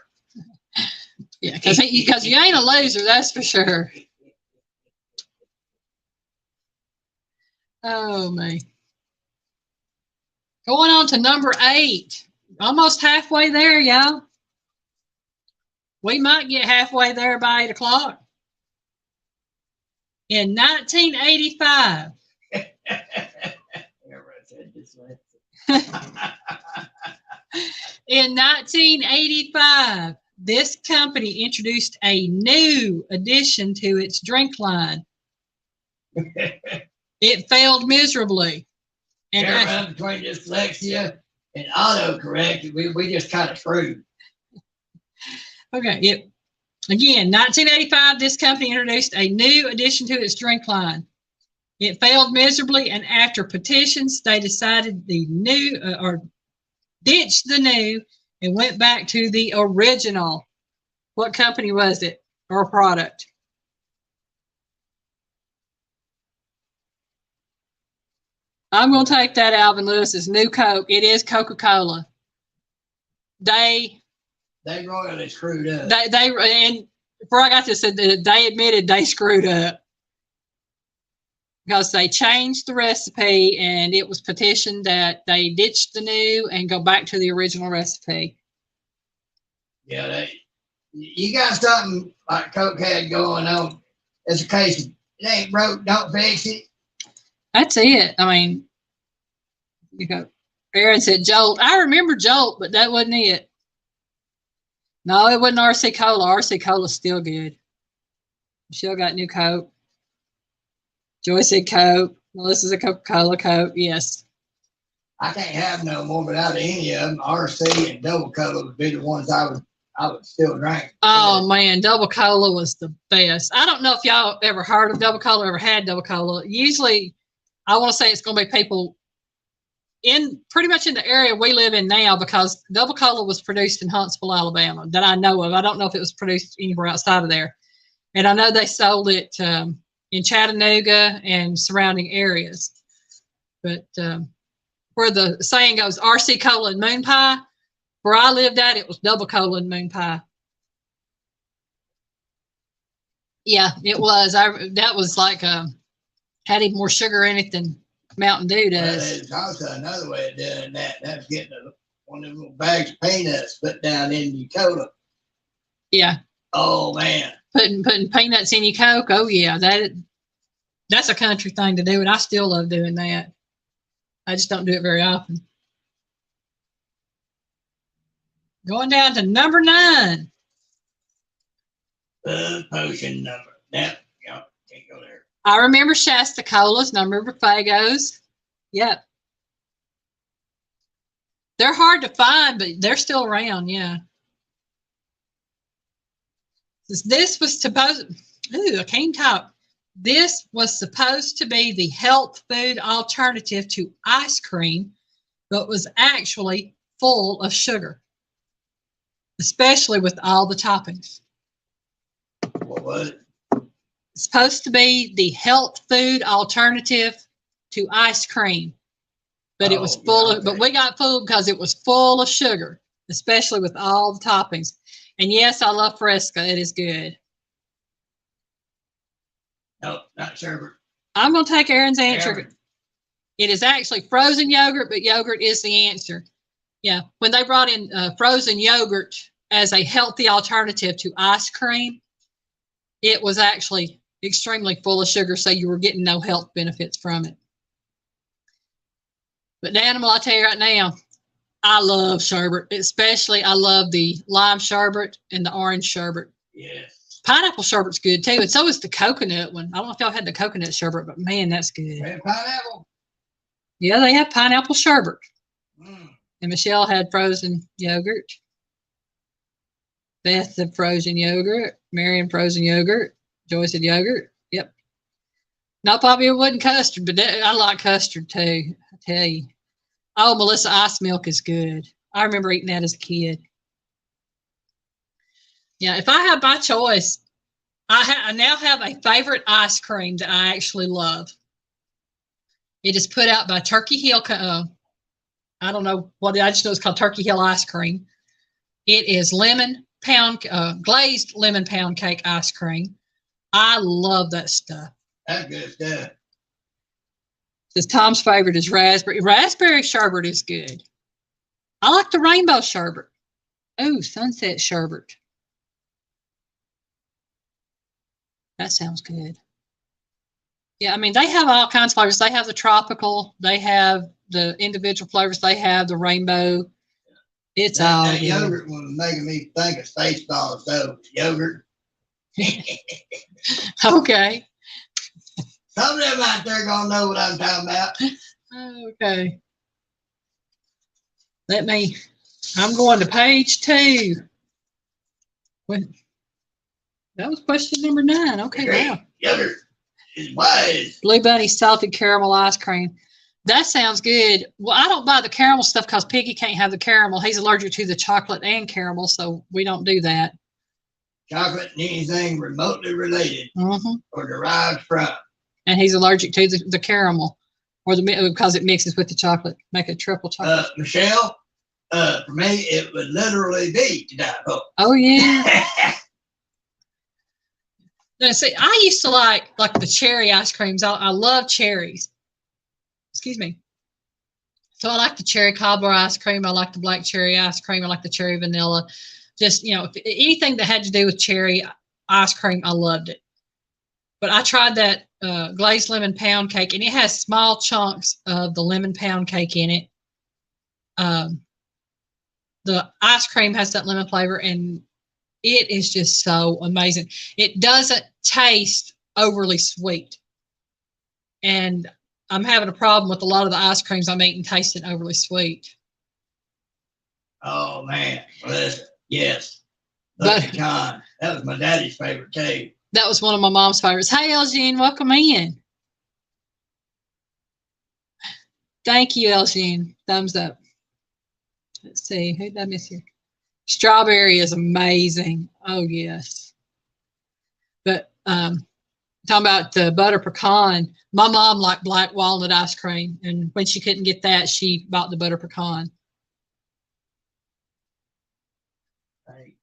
Yeah, because you ain't a loser, that's for sure. Oh, man. Going on to number 8. Almost halfway there, y'all. We might get halfway there by 8 o'clock. In 1985. In 1985, this company introduced a new addition to its drink line. It failed miserably. And between dyslexia and autocorrect, we just kind of screwed. Okay. Again, 1985, this company introduced a new addition to its drink line. It failed miserably, and after petitions, they decided the new or ditched the new and went back to the original. What company was it or product? I'm going to take that Alvin Lewis's new Coke. It is Coca-Cola. They royally screwed up. They and before I got this, they admitted they screwed up because they changed the recipe, and it was petitioned that they ditch the new and go back to the original recipe. Yeah, you got something like Coke had going on. It's a case of it ain't broke, don't fix it. That's it. I mean, Aaron said Jolt. I remember Jolt, but that wasn't it. No, it wasn't RC Cola. RC Cola's still good. Michelle got new Coke. Joy said Coke. Melissa's a Coca-Cola Coke. Yes. I can't have no more without any of them. RC and Double Cola would be the ones I would still drink. Oh man, Double Cola was the best. I don't know if y'all ever heard of Double Cola, ever had Double Cola. Usually, I want to say it's going to be people in pretty much in the area we live in now, because Double Cola was produced in Huntsville, Alabama, that I know of. I don't know if it was produced anywhere outside of there. And I know they sold it in Chattanooga and surrounding areas. But where the saying goes, RC Cola and Moon Pie, where I lived at, it was Double Cola and Moon Pie. Yeah, it was. That was like had even more sugar in it than Mountain Dew does. Well, there's also another way of doing that. That's getting one of them little bags of peanuts put down in your cola. Yeah. Oh man. Putting peanuts in your Coke. Oh yeah, that's a country thing to do, and I still love doing that. I just don't do it very often. Going down to number 9. Potion number. Now, can't go there. I remember Shasta Colas, and I remember Fagos. Yep. They're hard to find, but they're still around, yeah. This was supposed, I can't talk. This was supposed to be the health food alternative to ice cream, but was actually full of sugar, especially with all the toppings. What was it? It's supposed to be the health food alternative to ice cream, but it was full of, but we got fooled because it was full of sugar, especially with all the toppings. And yes, I love Fresca. It is good. No, not sherbet. I'm going to take Aaron's answer. It is actually frozen yogurt, but yogurt is the answer. Yeah. When they brought in frozen yogurt as a healthy alternative to ice cream, it was actually extremely full of sugar, so you were getting no health benefits from it. But the animal, I'll tell you right now, I love sherbet, especially I love the lime sherbet and the orange sherbet. Yes. Pineapple sherbet's good too, and so is the coconut one. I don't know if y'all had the coconut sherbet, but man, that's good. And pineapple? Yeah, they have pineapple sherbet. Mm. And Michelle had frozen yogurt. Beth had frozen yogurt. Marion frozen yogurt. Joyce had yogurt. Yep. Not probably it wasn't custard, but I like custard too, I tell you. Oh, Melissa, ice milk is good. I remember eating that as a kid. Yeah, if I had my choice, I now have a favorite ice cream that I actually love. It is put out by Turkey Hill. I don't know what I just know it's called Turkey Hill ice cream. It is glazed lemon pound cake ice cream. I love that stuff. That's good stuff. Says Tom's favorite is raspberry. Raspberry sherbet is good. I like the rainbow sherbet. Oh, sunset sherbet. That sounds good. Yeah, I mean, they have all kinds of flavors. They have the tropical. They have the individual flavors. They have the rainbow. It's all that good. Yogurt was making me think of Spaceballs, though. Yogurt. Okay. Some of them out there gonna know what I'm talking about. Okay. I'm going to page 2. When, that was question number 9. Okay, wow. Younger is wise. Blue Bunny salted caramel ice cream. That sounds good. Well, I don't buy the caramel stuff because Piggy can't have the caramel. He's allergic to the chocolate and caramel, so we don't do that. Chocolate and anything remotely related or derived from. And he's allergic to the caramel, or because it mixes with the chocolate, make a triple chocolate. Michelle, for me, it would literally be to die for. Oh yeah. Now, see, I used to like the cherry ice creams. I love cherries. Excuse me. So I like the cherry cobbler ice cream. I like the black cherry ice cream. I like the cherry vanilla. Just, anything that had to do with cherry ice cream, I loved it. But I tried that glazed lemon pound cake, and it has small chunks of the lemon pound cake in it. The ice cream has that lemon flavor, and it is just so amazing. It doesn't taste overly sweet. And I'm having a problem with a lot of the ice creams I'm eating tasting overly sweet. Oh, man. Listen, yes. Pecan. That was my daddy's favorite too. That was one of my mom's favorites. Hey, Elgene, welcome in. Thank you, Elgene. Thumbs up. Let's see. Who did I miss here? Strawberry is amazing. Oh, yes. But talking about the butter pecan, my mom liked black walnut ice cream. And when she couldn't get that, she bought the butter pecan.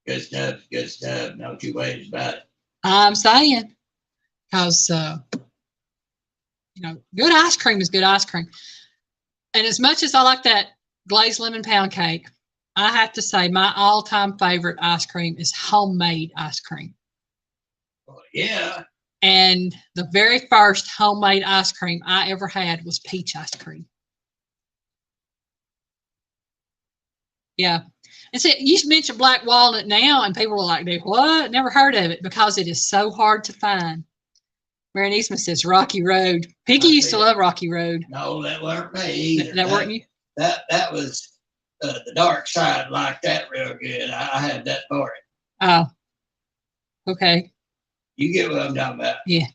Good stuff. Good stuff. No two ways about it. I'm saying, because, good ice cream is good ice cream. And as much as I like that glazed lemon pound cake, I have to say my all-time favorite ice cream is homemade ice cream. Oh, yeah. And the very first homemade ice cream I ever had was peach ice cream. Yeah. And see, you mentioned black walnut now, and people are like, what? Never heard of it, because it is so hard to find. Marion Eastman says Rocky Road. Piggy used to love Rocky Road. No, that weren't me either. That weren't you? That was the dark side, like that real good. I had that for it. Oh. Okay. You get what I'm talking about. Yeah.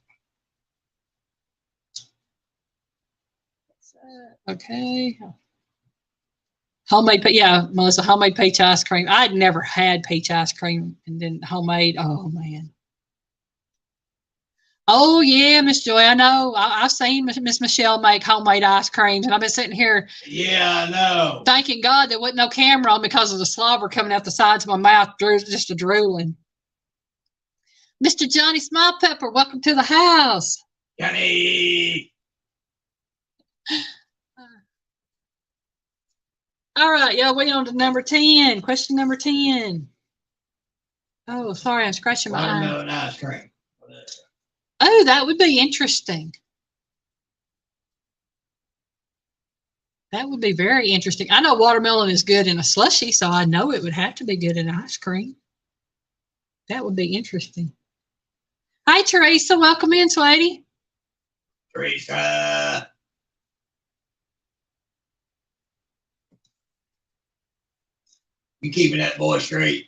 Okay. Homemade, yeah, Melissa, homemade peach ice cream. I'd never had peach ice cream, and then homemade. Oh man. Oh yeah, Miss Joy. I know. I've seen Miss Michelle make homemade ice creams, and I've been sitting here. Yeah, I know. Thanking God there wasn't no camera on because of the slobber coming out the sides of my mouth, just a drooling. Mr. Johnny Smile Pepper, welcome to the house. Johnny. All right, yeah, we on to number 10. Question number 10. Oh, sorry, I'm scratching my eye. Watermelon ice cream. Oh, that would be interesting. That would be very interesting. I know watermelon is good in a slushie, so I know it would have to be good in ice cream. That would be interesting. Hi, Teresa. Welcome in, sweetie. Teresa. You keeping that boy straight?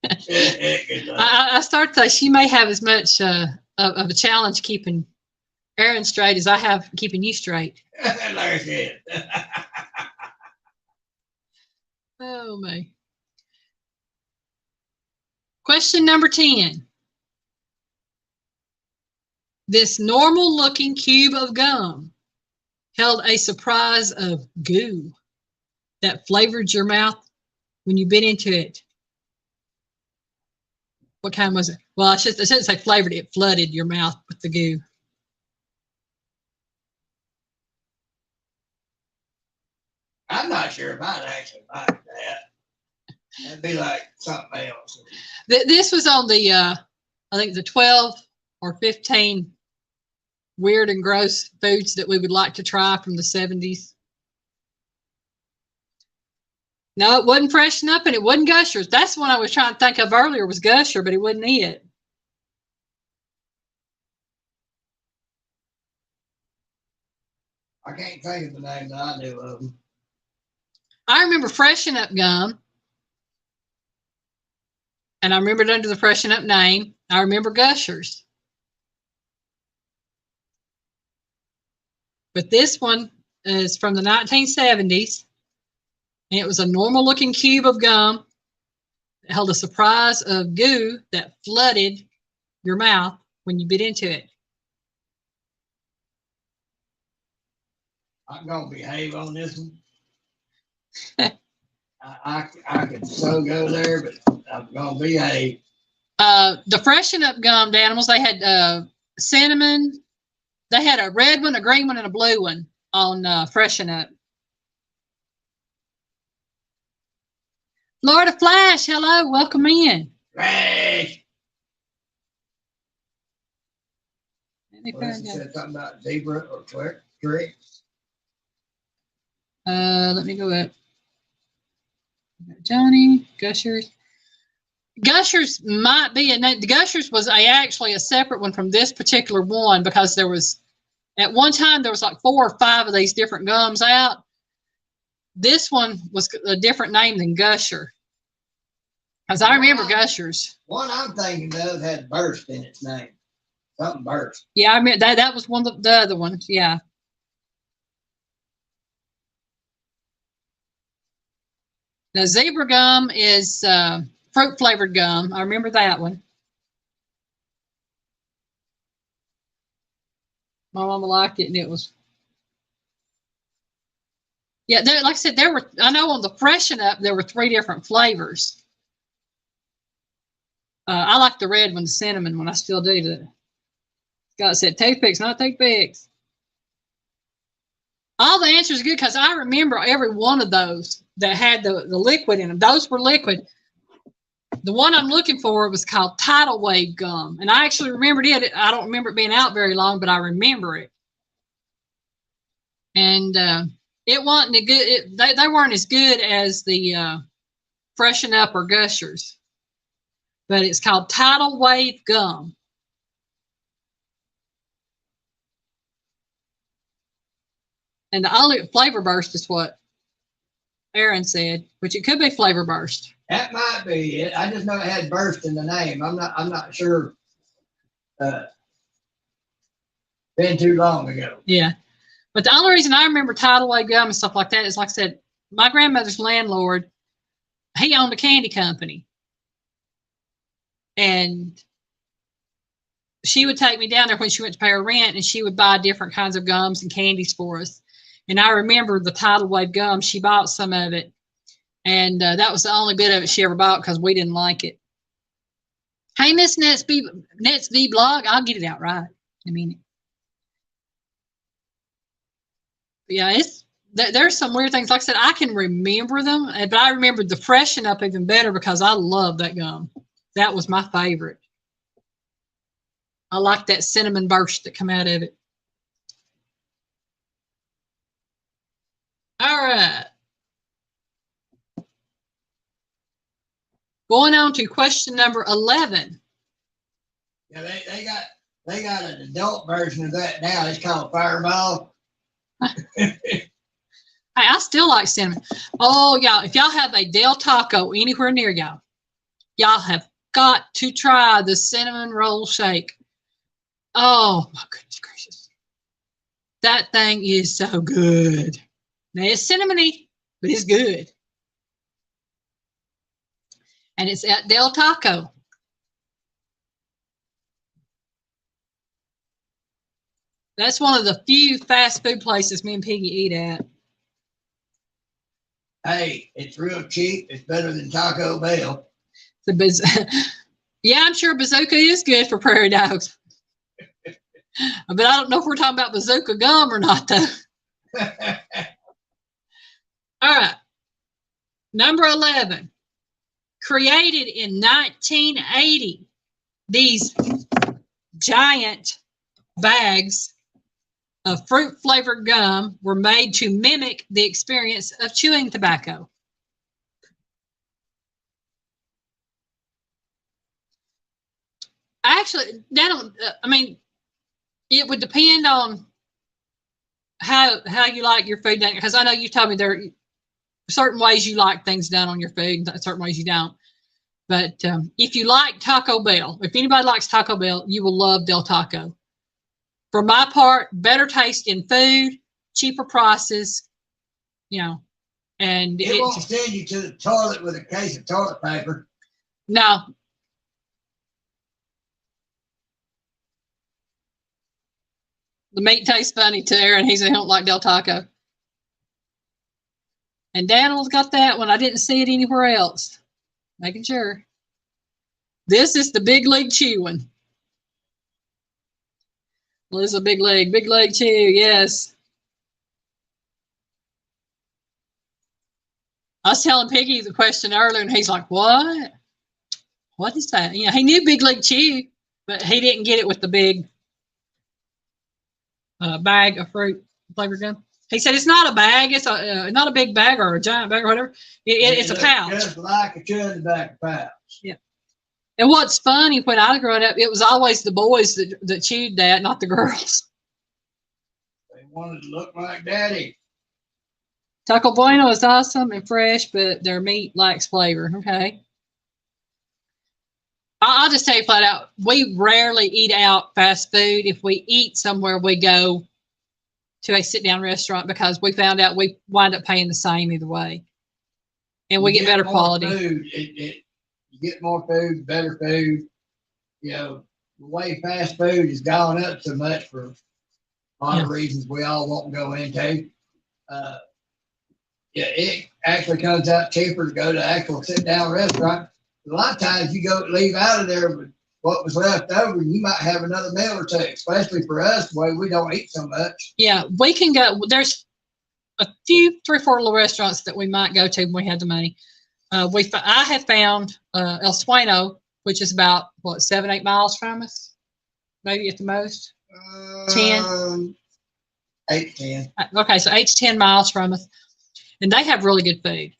I start to say she may have as much of a challenge keeping Aaron straight as I have keeping you straight. Like I said. Oh, my. Question number 10. This normal-looking cube of gum held a surprise of goo that flavored your mouth when you bit into it. What kind was it? Well, I shouldn't say flavored. It flooded your mouth with the goo. I'm not sure if I'd actually like that. That'd be like something else. This was on the, I think the 12 or 15 weird and gross foods that we would like to try from the 70s. No, it wasn't Freshen Up, and it wasn't Gushers. That's the one I was trying to think of earlier was Gusher, but it wasn't it. I can't think of the name that I knew of them. I remember Freshen Up gum. And I remember it under the Freshen Up name. I remember Gushers. But this one is from the 1970s. And it was a normal looking cube of gum. It held a surprise of goo that flooded your mouth when you bit into it. I'm gonna behave on this one. I could so go there, but I'm gonna behave. The Freshen Up gum, the animals, they had cinnamon. They had a red one, a green one, and a blue one on Freshen Up. Florida Flash, hello, welcome in. Flash. Well, said something about zebra or trick. Let me go up. Johnny, Gushers. Gushers might be a name. The Gushers was actually a separate one from this particular one because there was, at one time, there was like 4 or 5 of these different gums out. This one was a different name than Gusher. Because I remember Gushers. One I'm thinking of had burst in its name. Something burst. Yeah, I mean that was one of the other ones. Yeah. Now zebra gum is fruit flavored gum. I remember that one. My mama liked it, and it was. Yeah, like I said, there were. I know on the Freshen Up there were 3 different flavors. I like the red one, the cinnamon one. I still do. Scott said toothpicks, not toothpicks. All the answers are good because I remember every one of those that had the liquid in them. Those were liquid. The one I'm looking for was called Tidal Wave gum. And I actually remembered it. I don't remember it being out very long, but I remember it. And it wasn't a good, they weren't as good as the Freshen Up or Gushers. But it's called Tidal Wave gum. And the only flavor burst is what Aaron said, which it could be flavor burst. That might be it. I just know it had burst in the name. I'm not sure. Been too long ago. Yeah. But the only reason I remember Tidal Wave gum and stuff like that is, like I said, my grandmother's landlord, he owned a candy company. And she would take me down there when she went to pay her rent, and she would buy different kinds of gums and candies for us. And I remember the Tidal Wave gum. She bought some of it. And that was the only bit of it she ever bought because we didn't like it. Hey, Miss Nets V blog, I'll get it out right in a minute. But yeah, there's some weird things. Like I said, I can remember them, but I remembered the Freshen Up even better because I love that gum. That was my favorite. I like that cinnamon burst that come out of it. All right. Going on to question number 11. Yeah, they got an adult version of that now. It's called Fireball. Hey, I still like cinnamon. Oh, y'all, if y'all have a Del Taco anywhere near y'all, y'all have got to try the cinnamon roll shake. Oh, my goodness gracious. That thing is so good. Now, it's cinnamony, but it's good. And it's at Del Taco. That's one of the few fast food places me and Piggy eat at. Hey, it's real cheap. It's better than Taco Bell. Yeah, I'm sure Bazooka is good for prairie dogs. But I don't know if we're talking about Bazooka gum or not, though. All right. Number 11. Created in 1980, these giant bags of fruit-flavored gum were made to mimic the experience of chewing tobacco. Actually, it would depend on how you like your food done, because I know you told me there are certain ways you like things done on your food, certain ways you don't. But if you like Taco Bell, if anybody likes Taco Bell, you will love Del Taco. For my part, better taste in food, cheaper prices, you know, and it won't send you to the toilet with a case of toilet paper. No. The meat tastes funny too, and he said he don't like Del Taco. And Daniel's got that one. I didn't see it anywhere else. Making sure. This is the Big League Chew one. Well, this is a Big League Chew, yes. I was telling Piggy the question earlier, and he's like, what? What is that? You know, he knew Big League Chew, but he didn't get it with the big bag of fruit flavor gum. He said it's not a bag. It's not a big bag or a giant bag or whatever. It's a pouch. Just like a chewing tobacco pouch. Yeah. And what's funny, when I grew up, it was always the boys that chewed that, not the girls. They wanted to look like daddy. Taco Bueno is awesome and fresh, but their meat lacks flavor. Okay. I'll just tell you flat out, we rarely eat out fast food. If we eat somewhere, we go to a sit-down restaurant because we found out we wind up paying the same either way. And we get better quality. Food. You get more food, better food. You know, the way fast food has gone up so much for a lot of reasons we all won't go into. It actually comes out cheaper to go to actual sit-down restaurant. A lot of times you leave out of there with what was left over, and you might have another meal or two, especially for us, the way we don't eat so much. Yeah, we can go. There's a few, 3 or 4 little restaurants that we might go to when we had the money. I have found El Sueno, which is about, 7, 8 miles from us, maybe at the most. 10? 8 to 10. Okay, so 8 to 10 miles from us. And they have really good food.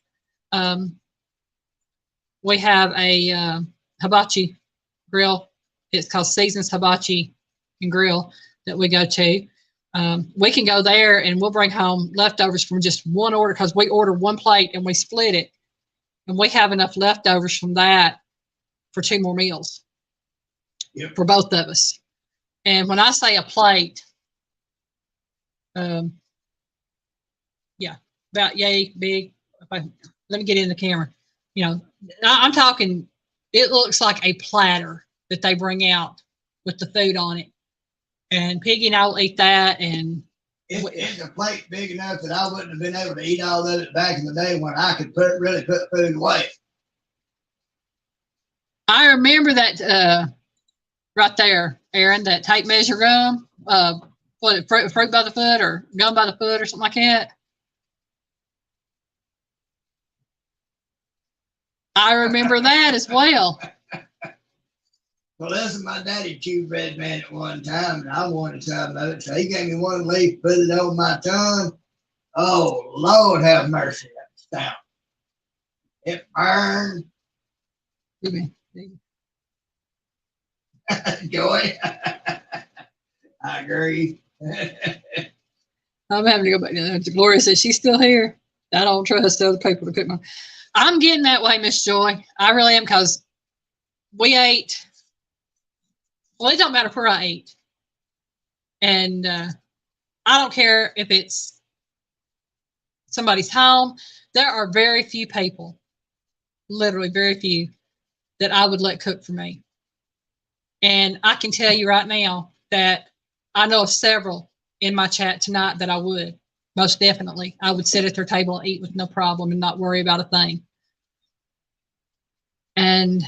We have a hibachi grill. It's called Seasons Hibachi and Grill that we go to. We can go there and we'll bring home leftovers from just one order because we order one plate and we split it. And we have enough leftovers from that for 2 more meals for both of us. And when I say a plate, about yay big. Let me get in the camera. You know, I'm talking, it looks like a platter that they bring out with the food on it. And Piggy and I will eat that. And it's a plate big enough that I wouldn't have been able to eat all of it back in the day when I could really put food away. I remember that right there, Aaron, that tape measure gum, fruit by the foot or gum by the foot or something like that. I remember that as well. Well, listen, my daddy chewed Red Man at one time, and I wanted some of it, so he gave me one leaf, put it on my tongue. Oh, Lord have mercy, that stout. It burned. Joy. I agree. I'm having to go back to Gloria says she's still here. I don't trust other people to cook my. I'm getting that way, Miss Joy. I really am, because we ate. Well, it don't matter where I ate. And I don't care if it's somebody's home. There are very few people, literally very few, that I would let cook for me. And I can tell you right now that I know of several in my chat tonight that I would. Most definitely. I would sit at their table and eat with no problem and not worry about a thing. And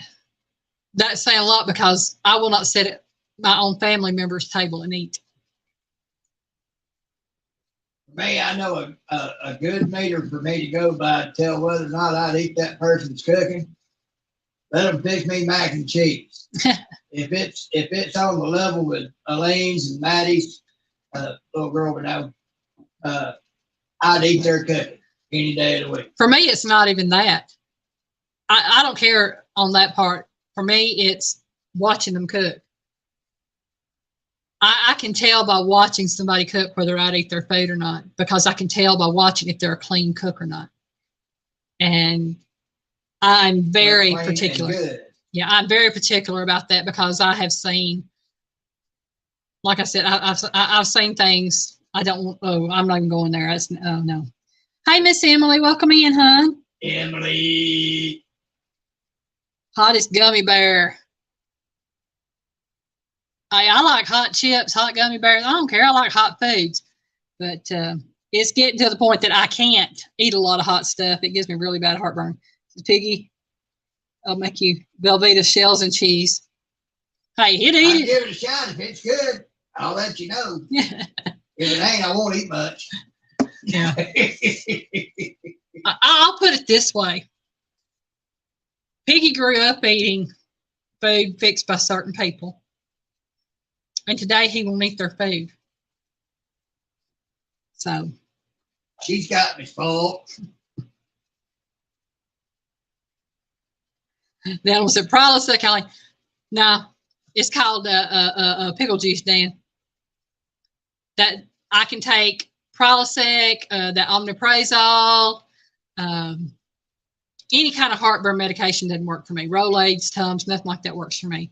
that's saying a lot, because I will not sit at my own family member's table and eat. For me, I know a good meter for me to go by to tell whether or not I'd eat that person's cooking. Let them fix me mac and cheese. If it's on the level with Elaine's and Maddie's, little girl would know, I'd eat their cooking any day of the week. For me, it's not even that. I don't care on that part. For me, it's watching them cook. I can tell by watching somebody cook whether I'd eat their food or not, because I can tell by watching if they're a clean cook or not. And I'm very Clean and particular. good. Yeah, I'm very particular about that because I have seen, like I said, I've seen things I don't want. Oh, I'm not even going there. Oh no. Hey, Miss Emily, welcome in, hon. Emily. Hottest gummy bear. I like hot chips, hot gummy bears. I don't care. I like hot foods, but it's getting to the point that I can't eat a lot of hot stuff. It gives me really bad heartburn. Piggy, I'll make you Velveeta shells and cheese. Hey, he'd I'll eat give it a shot. If it's good, I'll let you know. it. If it ain't, I won't eat much. Yeah. I'll put it this way. Piggy grew up eating food fixed by certain people. And today he won't eat their food. So. She's got me full. Then was it Prilosec? I'm like, no, it's called pickle juice, Dan. That I can take Prilosec, the omeprazole, any kind of heartburn medication doesn't work for me. Rolaids, Tums, nothing like that works for me.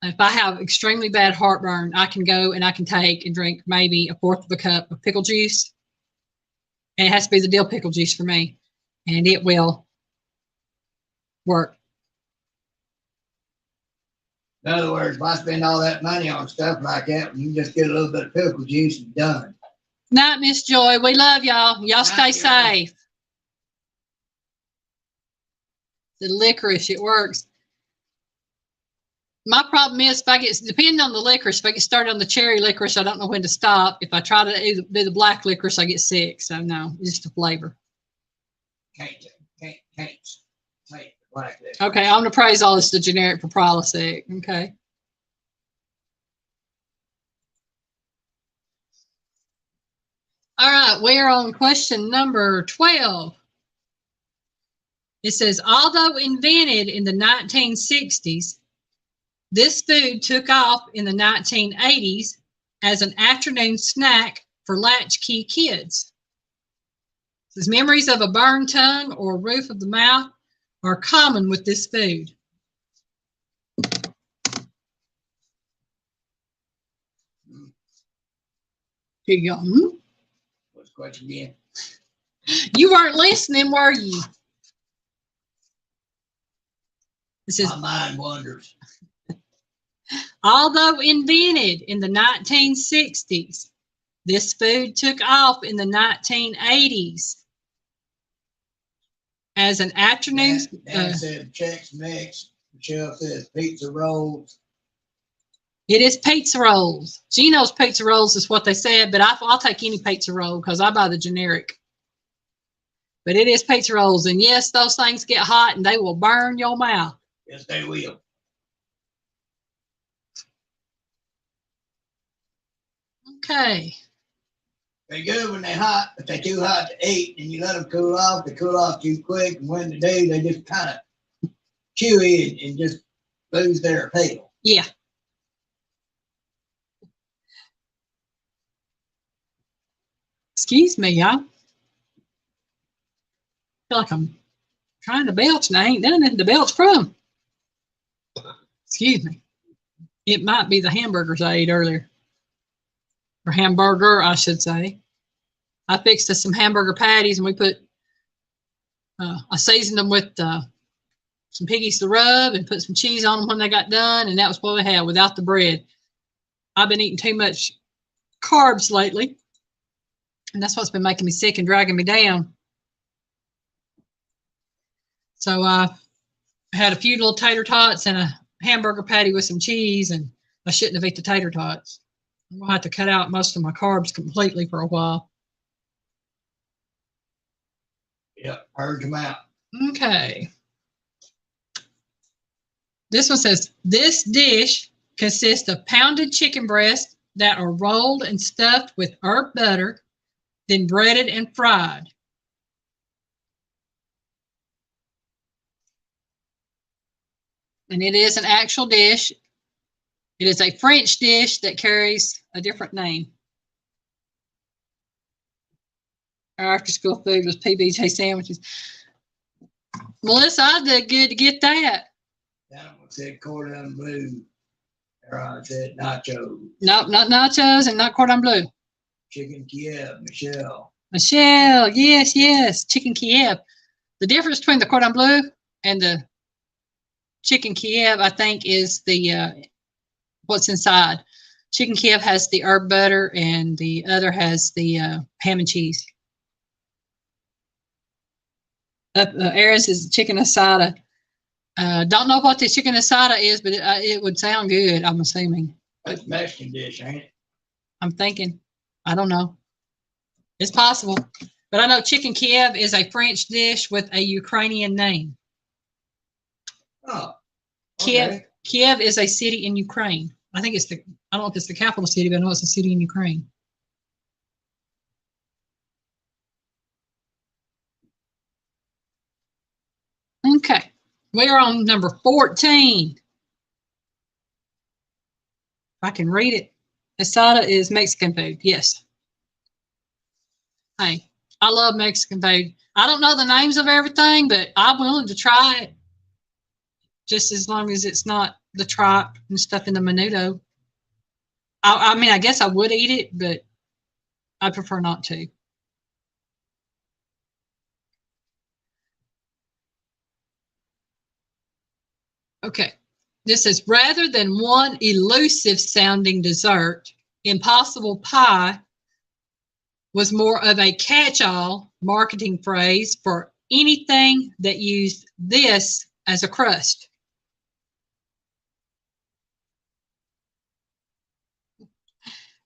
If I have extremely bad heartburn, I can go and I can take and drink maybe a fourth of a cup of pickle juice. And it has to be the dill pickle juice for me. And it will work. In other words, if I spend all that money on stuff like that, you can just get a little bit of pickle juice and done. Night, Miss Joy. We love y'all. Y'all stay safe. The licorice, it works. My problem is if I get, depending on the licorice, if I get started on the cherry licorice, I don't know when to stop. If I try to do the black licorice, I get sick. So no, it's just a flavor. Can't take the black licorice. Okay, omeprazole is the generic for Prilosec. Okay. All right, we're on question number 12. It says, although invented in the 1960s, this food took off in the 1980s as an afternoon snack for latchkey kids. It says, memories of a burned tongue or roof of the mouth are common with this food. Here you go. What's the question again? You weren't listening, were you? It says, my mind wanders. Although invented in the 1960s, this food took off in the 1980s as an afternoon. Dan said Chex Mix. Michelle says pizza rolls. It is pizza rolls. Gino's pizza rolls is what they said, but I'll take any pizza roll because I buy the generic. But it is pizza rolls. And yes, those things get hot and they will burn your mouth. Yes, they will. Okay. They're good when they're hot, but they're too hot to eat. And you let them cool off. They cool off too quick. And when they do, they just kind of chewy and just lose their appeal. Yeah. Excuse me, y'all. I feel like I'm trying to belch and I ain't done nothing to belch from. Excuse me. It might be the hamburgers I ate earlier. Or hamburger, I should say. I fixed us some hamburger patties and we put, I seasoned them with some piggies to rub and put some cheese on them when they got done. And that was what we had without the bread. I've been eating too much carbs lately. And that's what's been making me sick and dragging me down. So I had a few little tater tots and a hamburger patty with some cheese, and I shouldn't have eaten the tater tots. I'm going to have to cut out most of my carbs completely for a while. Yep, purge them out. Okay. This one says, this dish consists of pounded chicken breasts that are rolled and stuffed with herb butter, then breaded and fried. And it is an actual dish. It is a French dish that carries a different name. Our after school food was PB&J sandwiches. Melissa, I did good to get that. That one said cordon bleu. Aaron said nacho. Nope, not nachos and not cordon bleu. Chicken Kiev, Michelle. Michelle, yes, yes, chicken Kiev. The difference between the cordon bleu and the chicken Kiev, I think, is the what's inside. Chicken Kiev has the herb butter, and the other has the ham and cheese. Aaron's is chicken asada. Don't know what the chicken asada is, but it would sound good, I'm assuming. That's a Mexican dish, ain't it? I'm thinking. I don't know. It's possible. But I know chicken Kiev is a French dish with a Ukrainian name. Oh. Okay. Kiev is a city in Ukraine. I think I don't know if it's the capital city, but I know it's a city in Ukraine. Okay. We are on number 14. If I can read it. Asada is Mexican food. Yes. Hey, I love Mexican food. I don't know the names of everything, but I'm willing to try it. Just as long as it's not the tripe and stuff in the menudo. I mean, I guess I would eat it, but I prefer not to. Okay. This is rather than one elusive sounding dessert, Impossible Pie was more of a catch-all marketing phrase for anything that used this as a crust.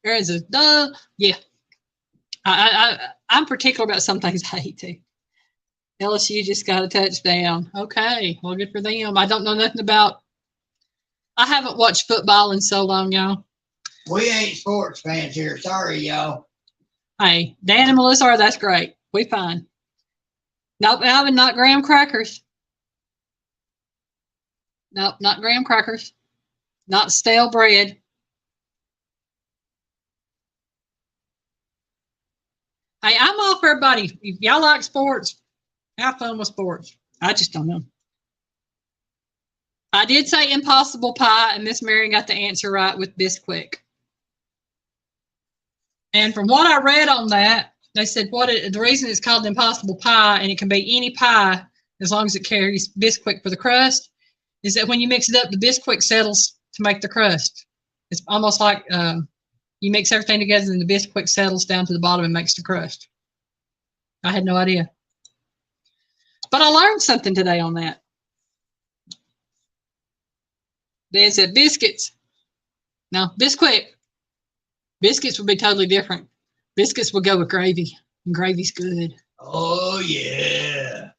Aaron says, duh, yeah. I'm particular about some things I hate too. LSU just got a touchdown. Okay, well, good for them. I don't know nothing about. I haven't watched football in so long, y'all. We ain't sports fans here. Sorry, y'all. Hey, Dan and Melissa are. That's great. We fine. Nope, Alvin, not graham crackers. Nope, not graham crackers. Not stale bread. Hey, I'm all for everybody. If y'all like sports, have fun with sports. I just don't know. I did say Impossible Pie, and Miss Marion got the answer right with Bisquick. And from what I read on that, they said the reason it's called Impossible Pie, and it can be any pie as long as it carries Bisquick for the crust, is that when you mix it up, the Bisquick settles to make the crust. It's almost like you mix everything together and the Bisquick settles down to the bottom and makes the crust. I had no idea. But I learned something today on that. They said biscuits. Now, Bisquick. Biscuits would be totally different. Biscuits would go with gravy, and gravy's good. Oh, yeah.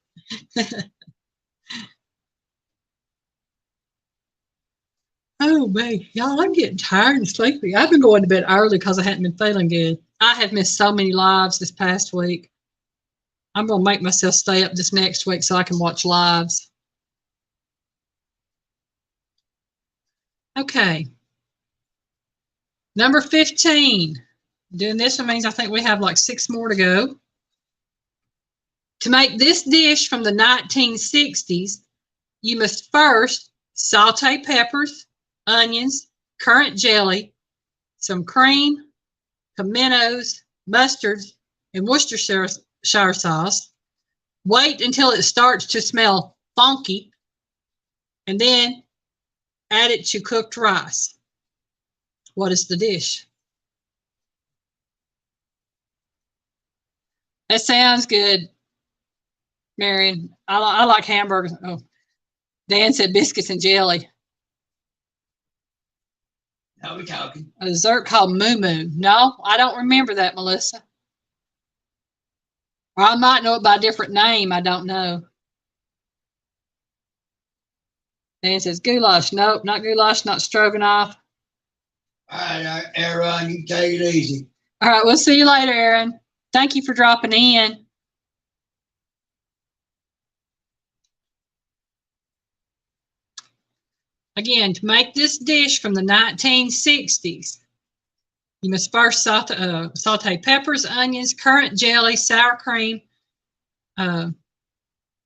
Oh, man. Y'all, I'm getting tired and sleepy. I've been going to bed early because I hadn't been feeling good. I have missed so many lives this past week. I'm going to make myself stay up this next week so I can watch lives. Okay. Number 15. Doing this one means I think we have like 6 more to go. To make this dish from the 1960s, you must first saute peppers, onions, currant jelly, some cream, pimentos, mustards, and Worcestershire sauce. Wait until it starts to smell funky, and then add it to cooked rice. What is the dish? That sounds good, Marion. I like hamburgers. Oh, Dan said biscuits and jelly. Now we talking. A dessert called Moo Moo. No, I don't remember that, Melissa. Or I might know it by a different name. I don't know. Dan says goulash. Nope, not goulash, not stroganoff. All right, Aaron, you take it easy. All right, we'll see you later, Aaron. Thank you for dropping in. Again, to make this dish from the 1960s, you must first saute peppers, onions, currant jelly, sour cream,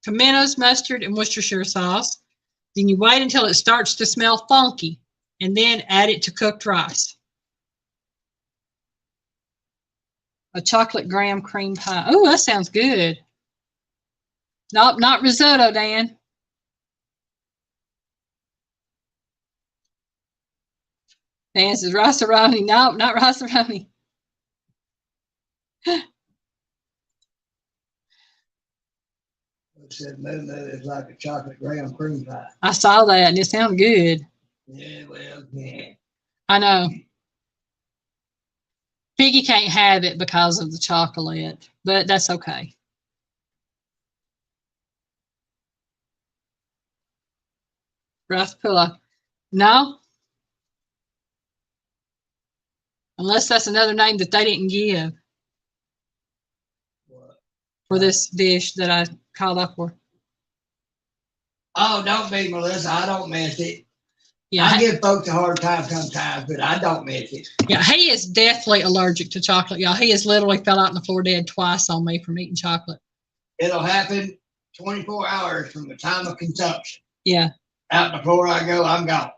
tomatoes, mustard, and Worcestershire sauce. Then you wait until it starts to smell funky, and then add it to cooked rice. A chocolate graham cream pie. Oh, that sounds good. Nope, not risotto, Dan. Dan says rice-a-roni. Nope, not rice-a-roni. Said moo is like a chocolate graham cream pie. I saw that, and it sounded good. Yeah, well, yeah. I know. Piggy can't have it because of the chocolate, but that's okay. Rice pillow. No. Unless that's another name that they didn't give. What? For this dish that I called up for. Oh, don't be, Melissa. I don't miss it. Yeah, I give folks a hard time sometimes, but I don't miss it. Yeah, he is deathly allergic to chocolate, y'all. He has literally fell out on the floor dead twice on me from eating chocolate. It'll happen 24 hours from the time of consumption. Yeah. Out the floor I go, I'm gone.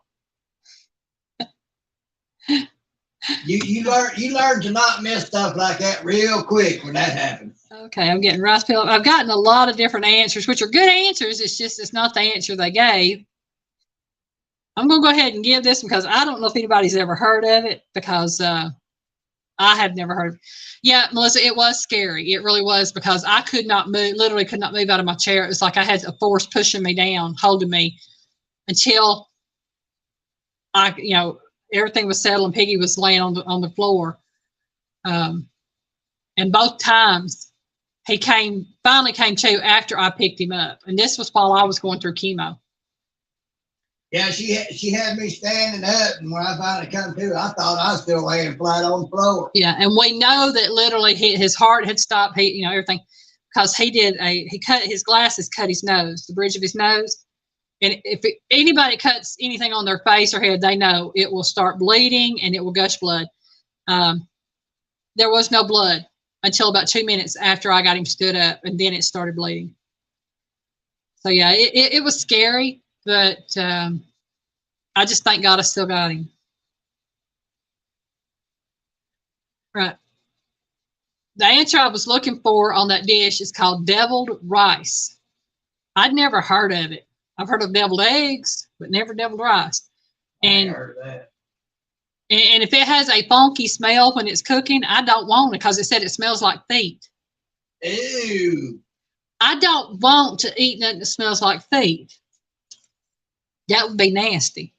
You learn to not miss stuff like that real quick when that happens. Okay, I'm getting rice pillow. I've gotten a lot of different answers, which are good answers. It's just it's not the answer they gave. I'm going to go ahead and give this because I don't know if anybody's ever heard of it because I have never heard of it. Yeah, Melissa, it was scary. It really was because I could not move, literally could not move out of my chair. It was like I had a force pushing me down, holding me until everything was settled and Piggy was laying on the floor. And both times he finally came to after I picked him up. And this was while I was going through chemo. Yeah, she had me standing up, and when I finally come to, I thought I was still laying flat on the floor. Yeah, and we know that literally his heart had stopped. Everything, because he cut his glasses, cut his nose, the bridge of his nose, and if anybody cuts anything on their face or head, they know it will start bleeding and it will gush blood. There was no blood until about 2 minutes after I got him stood up, and then it started bleeding. So yeah, it was scary. But I just thank God I still got him. Right. The answer I was looking for on that dish is called deviled rice. I'd never heard of it. I've heard of deviled eggs, but never deviled rice. And, I heard of that. And if it has a funky smell when it's cooking, I don't want it because it said it smells like feet. Ew. I don't want to eat nothing that smells like feet. That would be nasty.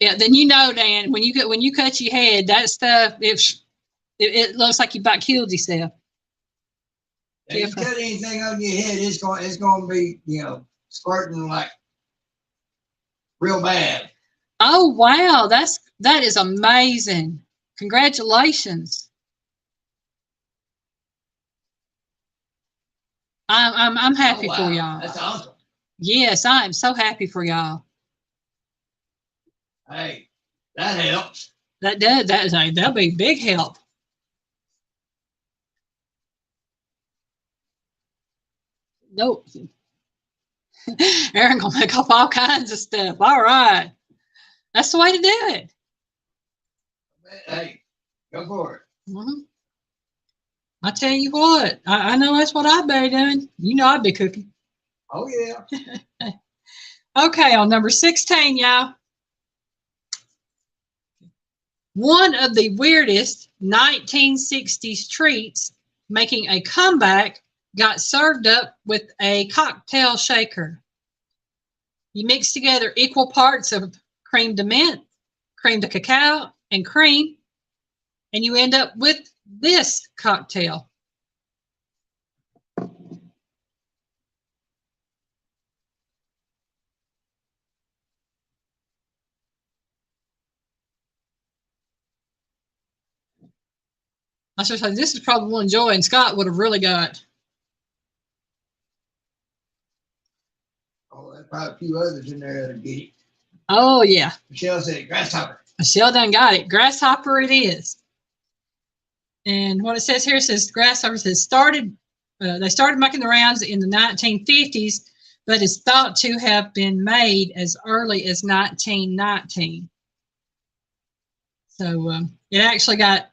Yeah, then Dan, when you cut your head, that stuff it looks like you about killed yourself. If you cut anything on your head, it's going to be squirting like real bad. Oh wow, that is amazing! Congratulations. I'm happy for y'all. That's awesome. Yes, I am so happy for y'all. Hey, that helps. That'll be big help. Nope. Aaron gonna make up all kinds of stuff. All right. That's the way to do it. Hey, go for it. Mm-hmm. I tell you what, I know that's what I'd be doing. I'd be cooking. Oh, yeah. Okay, on number 16, y'all. One of the weirdest 1960s treats making a comeback got served up with a cocktail shaker. You mix together equal parts of creme de menthe, creme de cacao, and cream, and you end up with this cocktail. I should say this is probably one Joy and Scott would have really got. Oh, there's probably a few others in there that'll get it. Oh, yeah. Michelle said grasshopper. Michelle done got it. Grasshopper it is. And what it says here says grasshoppers has started. They started making the rounds in the 1950s, but is thought to have been made as early as 1919. So it actually got.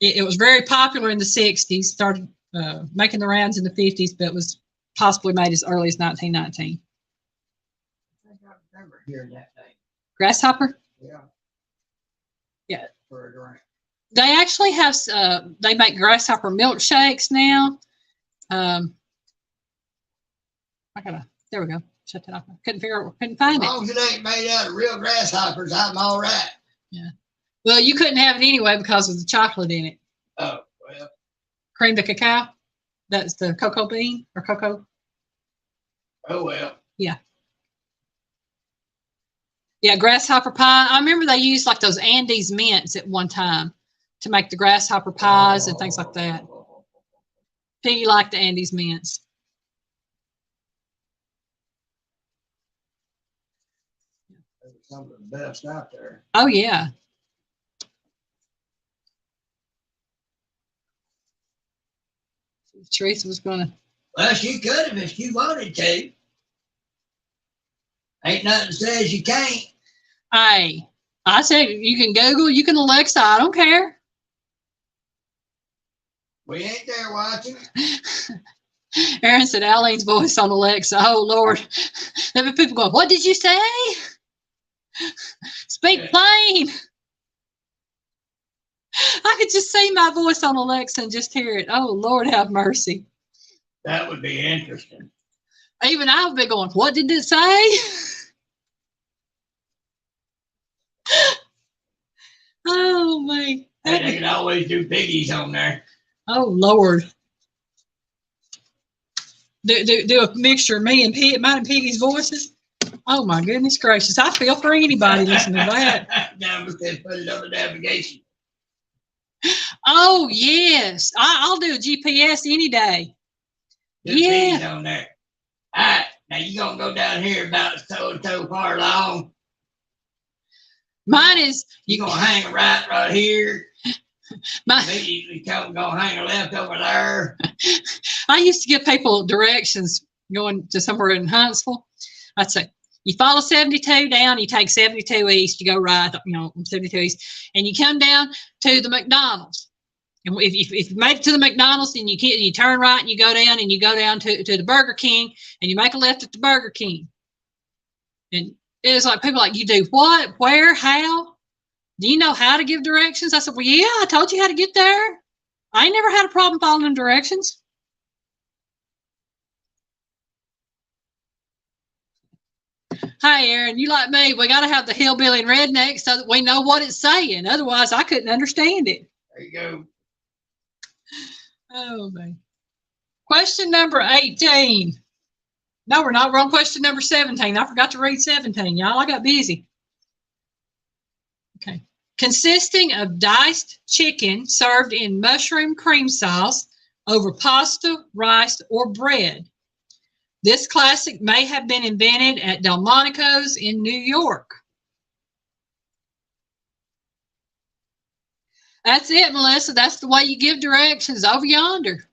It was very popular in the 60s. Started making the rounds in the 50s, but was possibly made as early as 1919. I think I remember hearing that name. Grasshopper? Yeah. Yeah. For a drink. They actually have, they make grasshopper milkshakes now. I gotta, there we go. Shut that off. Couldn't find it. As long as it ain't made out of real grasshoppers, I'm all right. Yeah. Well, you couldn't have it anyway because of the chocolate in it. Oh, well. Cream de cacao. That's the cocoa bean or cocoa. Oh, well. Yeah. Yeah, grasshopper pie. I remember they used like those Andes mints at one time to make the grasshopper pies and things like that. Piggy liked the Andes mints. Some of the best out there. Oh, yeah. Teresa was going to. Well, she could have if she wanted to. Ain't nothing says you can't. Hey, I said you can Google, you can Alexa. I don't care. We ain't there watching. Aaron said Eileen's voice on Alexa. Oh, Lord. There were people going, what did you say? Speak plain. I could just see my voice on Alexa and just hear it. Oh, Lord, have mercy. That would be interesting. Even I would be going, what did it say? Oh, man. Hey, they can always do piggies on there. Oh, Lord. Do a mixture of me and mine and Piggy's voices. Oh, my goodness gracious. I feel for anybody listening to that. Now we can put it on the navigation. Oh, yes. I'll do a GPS any day. Good piggies on there. All right. Now you're going to go down here about so far along. Mine is. You're going to hang a right here. Immediately going to hang a left over there. I used to give people directions going to somewhere in Huntsville. I'd say, you follow 72 down, you take 72 east, you go right, 72 east, and you come down to the McDonald's. And if you make it to the McDonald's, then you turn right and you go down to the Burger King and you make a left at the Burger King. And it was like people like, you do what, where, how? Do you know how to give directions? I said, well, yeah, I told you how to get there. I ain't never had a problem following them directions. Hi, Aaron. You like me? We got to have the hillbilly and redneck so that we know what it's saying. Otherwise, I couldn't understand it. There you go. Oh, man. Question number 18. No, we're not. We're on question number 17. I forgot to read 17, y'all. I got busy. Okay. Consisting of diced chicken served in mushroom cream sauce over pasta, rice, or bread. This classic may have been invented at Delmonico's in New York. That's it, Melissa. That's the way you give directions over yonder.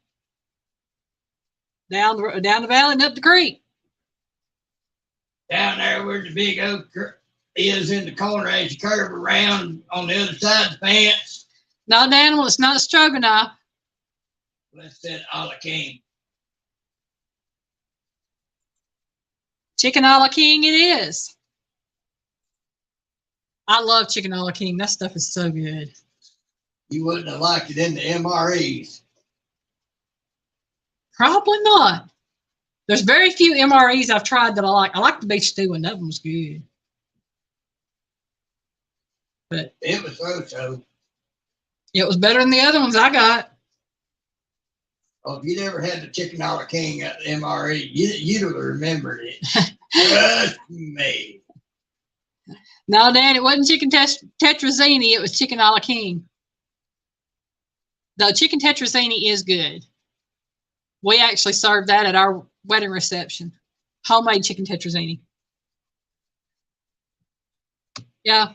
Down the valley and up the creek. Down there where the big oak is in the corner as you curve around on the other side of the fence. No, Daniel, it's not a stroganoff. Let's say a la king. Chicken a la king it is. I love chicken a la king. That stuff is so good. You wouldn't have liked it in the MREs. Probably not. There's very few MREs I've tried that I like. I like the beef stew, and that one was good. But it was so. It was better than the other ones I got. Oh, if you'd ever had the chicken a la king at the MRE, you'd have remembered it. Trust me. No, Dan, it wasn't chicken tetrazzini. It was chicken a la king. The chicken tetrazzini is good. We actually served that at our wedding reception. Homemade chicken tetrazzini. Yeah.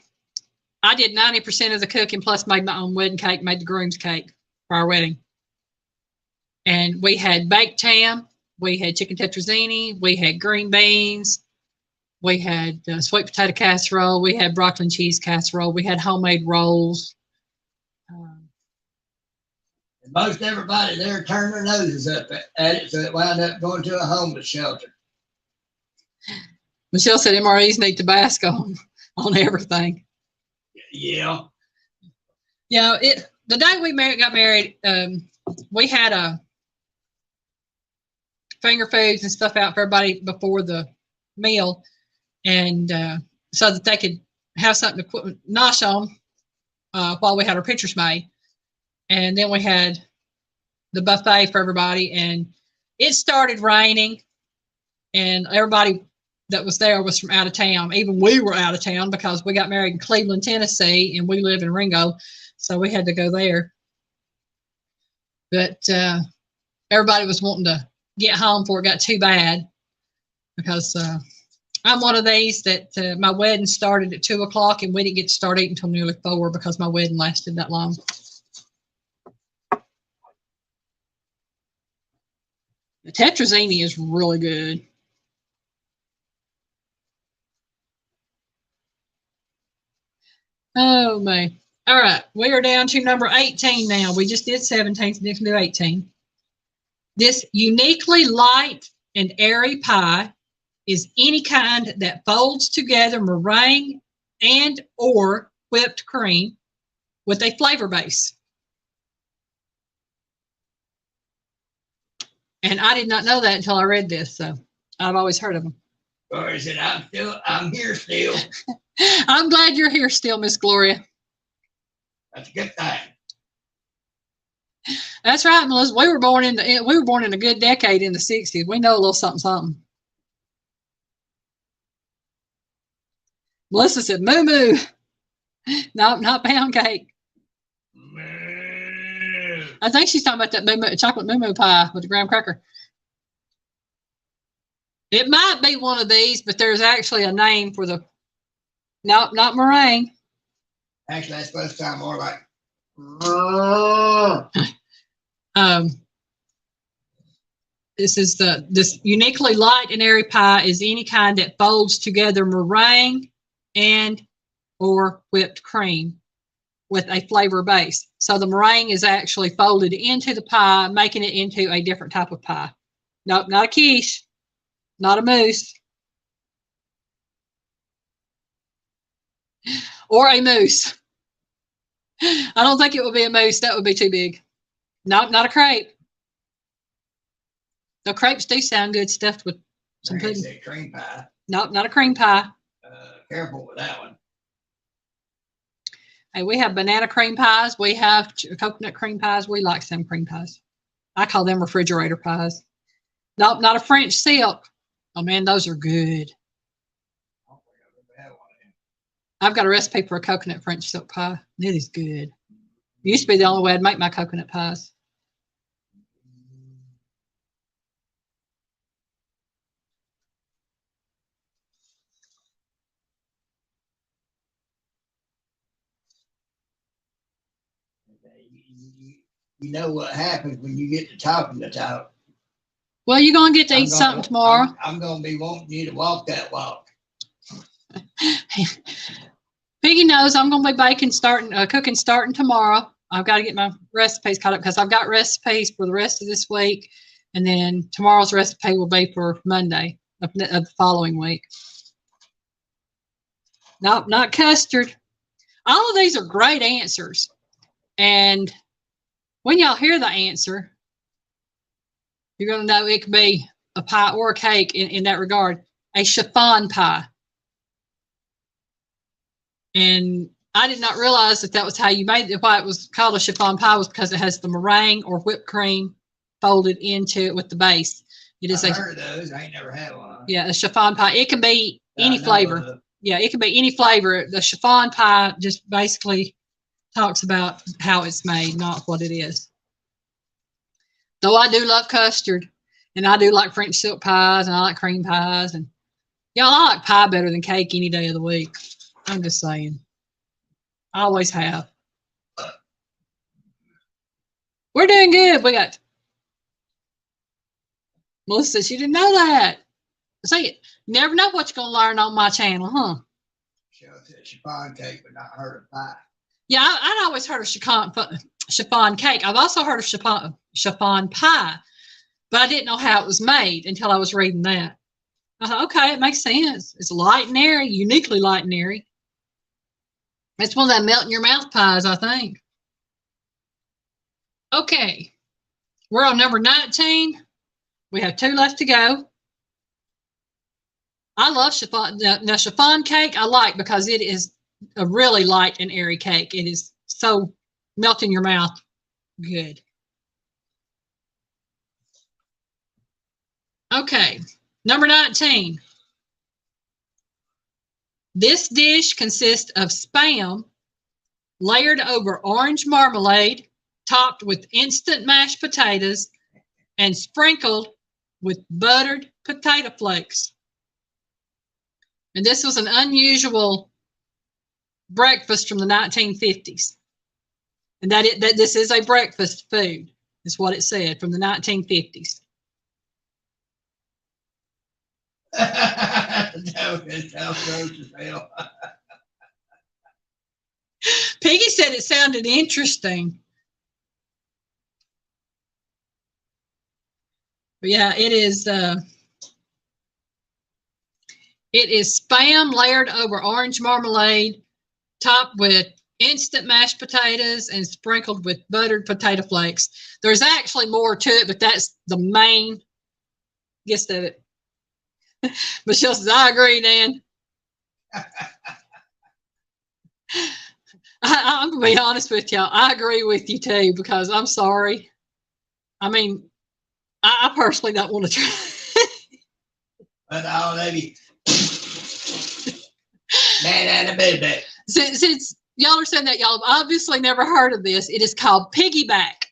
I did 90% of the cooking, plus made my own wedding cake, made the groom's cake for our wedding. And we had baked ham, we had chicken tetrazzini, we had green beans, we had sweet potato casserole, we had broccoli and cheese casserole, we had homemade rolls. Most everybody there turned their noses up at it, so it wound up going to a homeless shelter. Michelle said MREs need Tabasco on everything. Yeah. Yeah, the day we got married, we had a finger foods and stuff out for everybody before the meal, and so that they could have something to nosh on while we had our pictures made. And then we had the buffet for everybody, and it started raining, and everybody that was there was from out of town. Even we were out of town because we got married in Cleveland, Tennessee, and we live in Ringo, so we had to go there. But everybody was wanting to get home before it got too bad, because I'm one of these that my wedding started at 2 o'clock, and we didn't get to start eating until nearly 4 because my wedding lasted that long. The tetrazzini is really good. Oh, man. All right. We are down to number 18 now. We just did 17, so we can do 18. This uniquely light and airy pie is any kind that folds together meringue and or whipped cream with a flavor base. And I did not know that until I read this, so I've always heard of them. Or is it I'm here still? I'm glad you're here still, Miss Gloria. That's a good thing. That's right, Melissa. We were born in a good decade in the 60s. We know a little something, something. Melissa said, moo moo. No, not pound cake. I think she's talking about that chocolate moo moo pie with the graham cracker. It might be one of these, but there's actually a name for the. No, not meringue. Actually, that's supposed to sound more like. This uniquely light and airy pie is any kind that folds together meringue and or whipped cream with a flavor base. So the meringue is actually folded into the pie, making it into a different type of pie. Nope, not a quiche, not a mousse. Or a mousse. I don't think it would be a mousse. That would be too big. Nope, not a crepe. The crepes do sound good stuffed with some pudding. Cream pie. Nope, not a cream pie. Careful with that one. Hey, we have banana cream pies. We have coconut cream pies. We like some cream pies. I call them refrigerator pies. Nope, not a French silk. Oh, man, those are good. I've got a recipe for a coconut French silk pie. It is good. It used to be the only way I'd make my coconut pies. You know what happens when you get to talking the talk. Well, you're going to get to eat something tomorrow. I'm going to be wanting you to walk that walk. Piggy knows I'm going to be cooking starting tomorrow. I've got to get my recipes caught up because I've got recipes for the rest of this week. And then tomorrow's recipe will be for Monday of the following week. Nope, not custard. All of these are great answers. And when y'all hear the answer, you're going to know it could be a pie or a cake in that regard. A chiffon pie. And I did not realize that was how you made it. Why it was called a chiffon pie was because it has the meringue or whipped cream folded into it with the base. I've heard of those. I ain't never had one. Yeah, a chiffon pie. It can be any flavor. Yeah, it can be any flavor. The chiffon pie just basically talks about how it's made, not what it is. Though I do love custard, and I do like French silk pies, and I like cream pies, and y'all, I like pie better than cake any day of the week. I'm just saying. I always have. We're doing good. We got Melissa. She didn't know that. See, never know what you're gonna learn on my channel, huh? She said chiffon cake, but not heard of pie. Yeah, I'd always heard of chiffon cake. I've also heard of chiffon pie, but I didn't know how it was made until I was reading that. I thought, okay, it makes sense. It's light and airy, uniquely light and airy. It's one of that melt in your mouth pies, I think. Okay, we're on number 19. We have 2 left to go. I love chiffon. Now, chiffon cake I like because it is a really light and airy cake. It is so melt in your mouth good. Okay, number 19. This dish consists of Spam layered over orange marmalade, topped with instant mashed potatoes, and sprinkled with buttered potato flakes. And this was an unusual breakfast from the 1950s. And that this is a breakfast food, is what it said, from the 1950s. Piggy said it sounded interesting. But yeah, it is Spam layered over orange marmalade, topped with instant mashed potatoes and sprinkled with buttered potato flakes. There's actually more to it, but that's the main gist of it. Michelle says, I agree, Dan. I'm going to be honest with y'all. I agree with you too, because I'm sorry. I mean, I personally don't want to try. But I'll maybe. Since y'all are saying that, y'all have obviously never heard of this. It is called piggyback.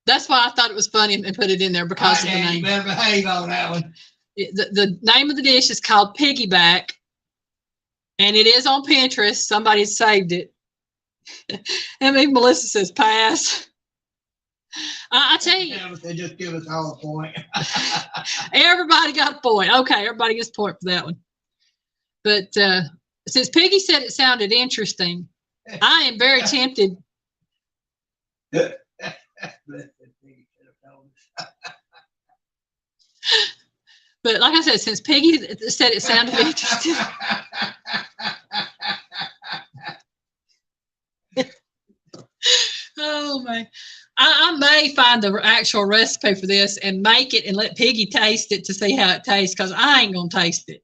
That's why I thought it was funny and put it in there because of the name. You better behave on that one. The name of the dish is called piggyback, and it is on Pinterest. Somebody saved it. And maybe Melissa says pass. I tell you, they just give us all a point. Everybody got a point. Okay, everybody gets a point for that one. But since Piggy said it sounded interesting, I am very tempted. But like I said, since Piggy said it sounded interesting. Oh man. I may find the actual recipe for this and make it and let Piggy taste it to see how it tastes, because I ain't gonna taste it.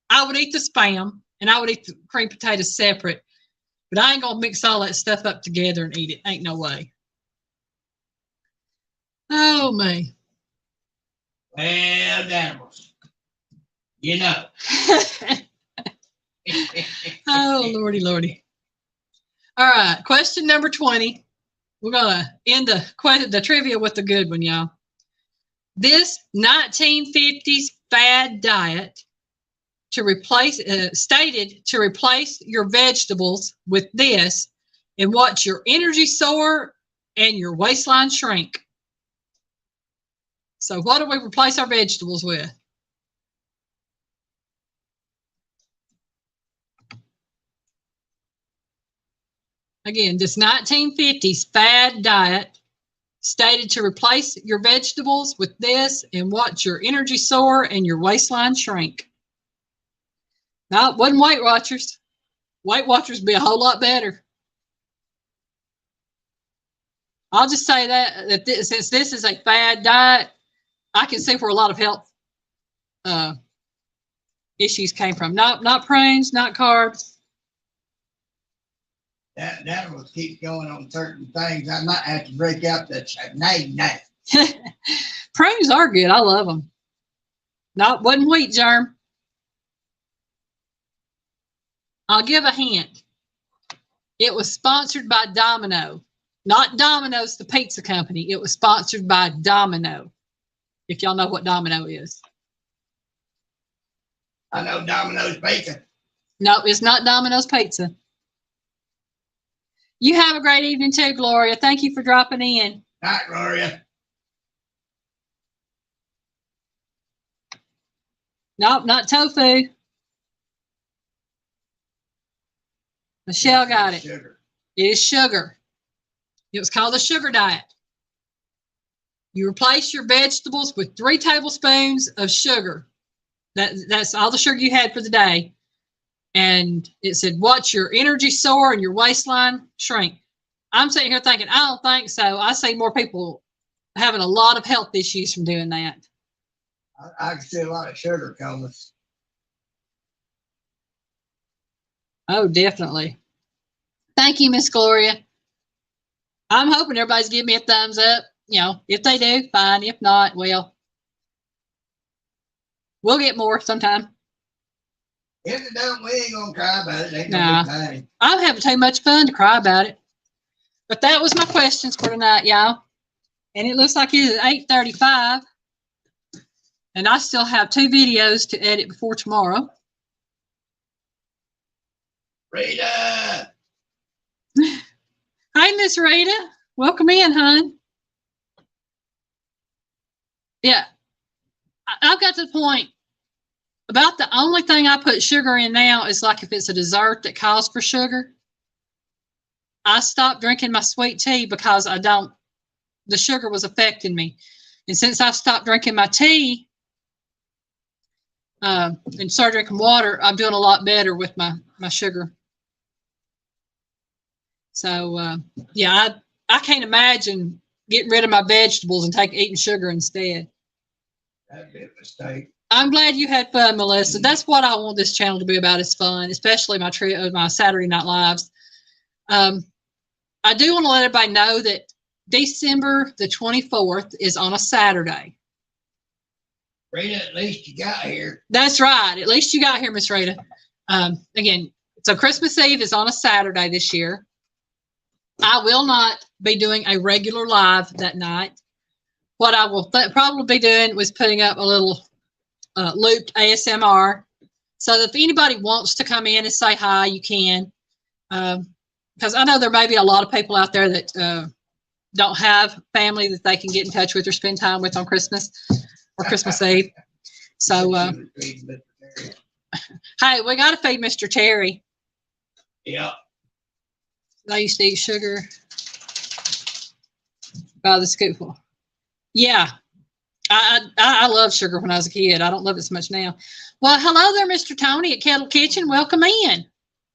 I would eat the Spam and I would eat the cream potatoes separate, but I ain't gonna mix all that stuff up together and eat it. Ain't no way. Oh me. Well, animals. You know. Oh lordy, lordy. All right, question number 20. We're going to end the trivia with a good one, y'all. This 1950s fad diet stated to replace your vegetables with this and watch your energy soar and your waistline shrink. So what do we replace our vegetables with? Again, this 1950s fad diet stated to replace your vegetables with this and watch your energy soar and your waistline shrink. No, it wasn't Weight Watchers. Weight Watchers would be a whole lot better. I'll just say that since this is a fad diet, I can see where a lot of health issues came from. Not prunes, not carbs. That will keep going on certain things. I might have to break out the name now. Prunes are good. I love them. Wasn't wheat germ. I'll give a hint. It was sponsored by Domino. Not Domino's, the pizza company. It was sponsored by Domino. If y'all know what Domino is. I know Domino's bacon. No, it's not Domino's Pizza. You have a great evening too, Gloria. Thank you for dropping in. Night, Gloria. Nope, not tofu. Michelle got it. Sugar. It is sugar. It was called the sugar diet. You replace your vegetables with 3 tablespoons of sugar. That's all the sugar you had for the day. And it said, watch your energy soar and your waistline shrink. I'm sitting here thinking, I don't think so. I see more people having a lot of health issues from doing that. I can see a lot of sugar coming. Oh, definitely. Thank you, Miss Gloria. I'm hoping everybody's giving me a thumbs up. You know, if they do, fine. If not, well, we'll get more sometime. If it don't, we ain't gonna cry about it. Ain't Nah. no big thing. I'm having too much fun to cry about it. But that was my questions for tonight, y'all. And it looks like it's 8:35. And I still have 2 videos to edit before tomorrow. Rita! Hi, Miss Rita. Welcome in, hon. Yeah. I've got to the point. About the only thing I put sugar in now is like if it's a dessert that calls for sugar. I stopped drinking my sweet tea because the sugar was affecting me. And since I've stopped drinking my tea and started drinking water, I'm doing a lot better with my sugar. So, yeah, I can't imagine getting rid of my vegetables and eating sugar instead. That'd be a mistake. I'm glad you had fun, Melissa. That's what I want this channel to be about, is fun, especially my Saturday Night Lives. I do want to let everybody know that December the 24th is on a Saturday. Rita, at least you got here. That's right. At least you got here, Miss Rita. Again, so Christmas Eve is on a Saturday this year. I will not be doing a regular live that night. What I will probably be doing was putting up a little looped ASMR. So that if anybody wants to come in and say hi, you can. Because I know there may be a lot of people out there that don't have family that they can get in touch with or spend time with on Christmas or Christmas Eve. So, hey, we got to feed Mr. Terry. Yeah. They used to eat sugar by the scoopful. Yeah. I loved sugar when I was a kid. I don't love it so much now. Well, hello there, Mr. Tony at Kettle Kitchen. Welcome in.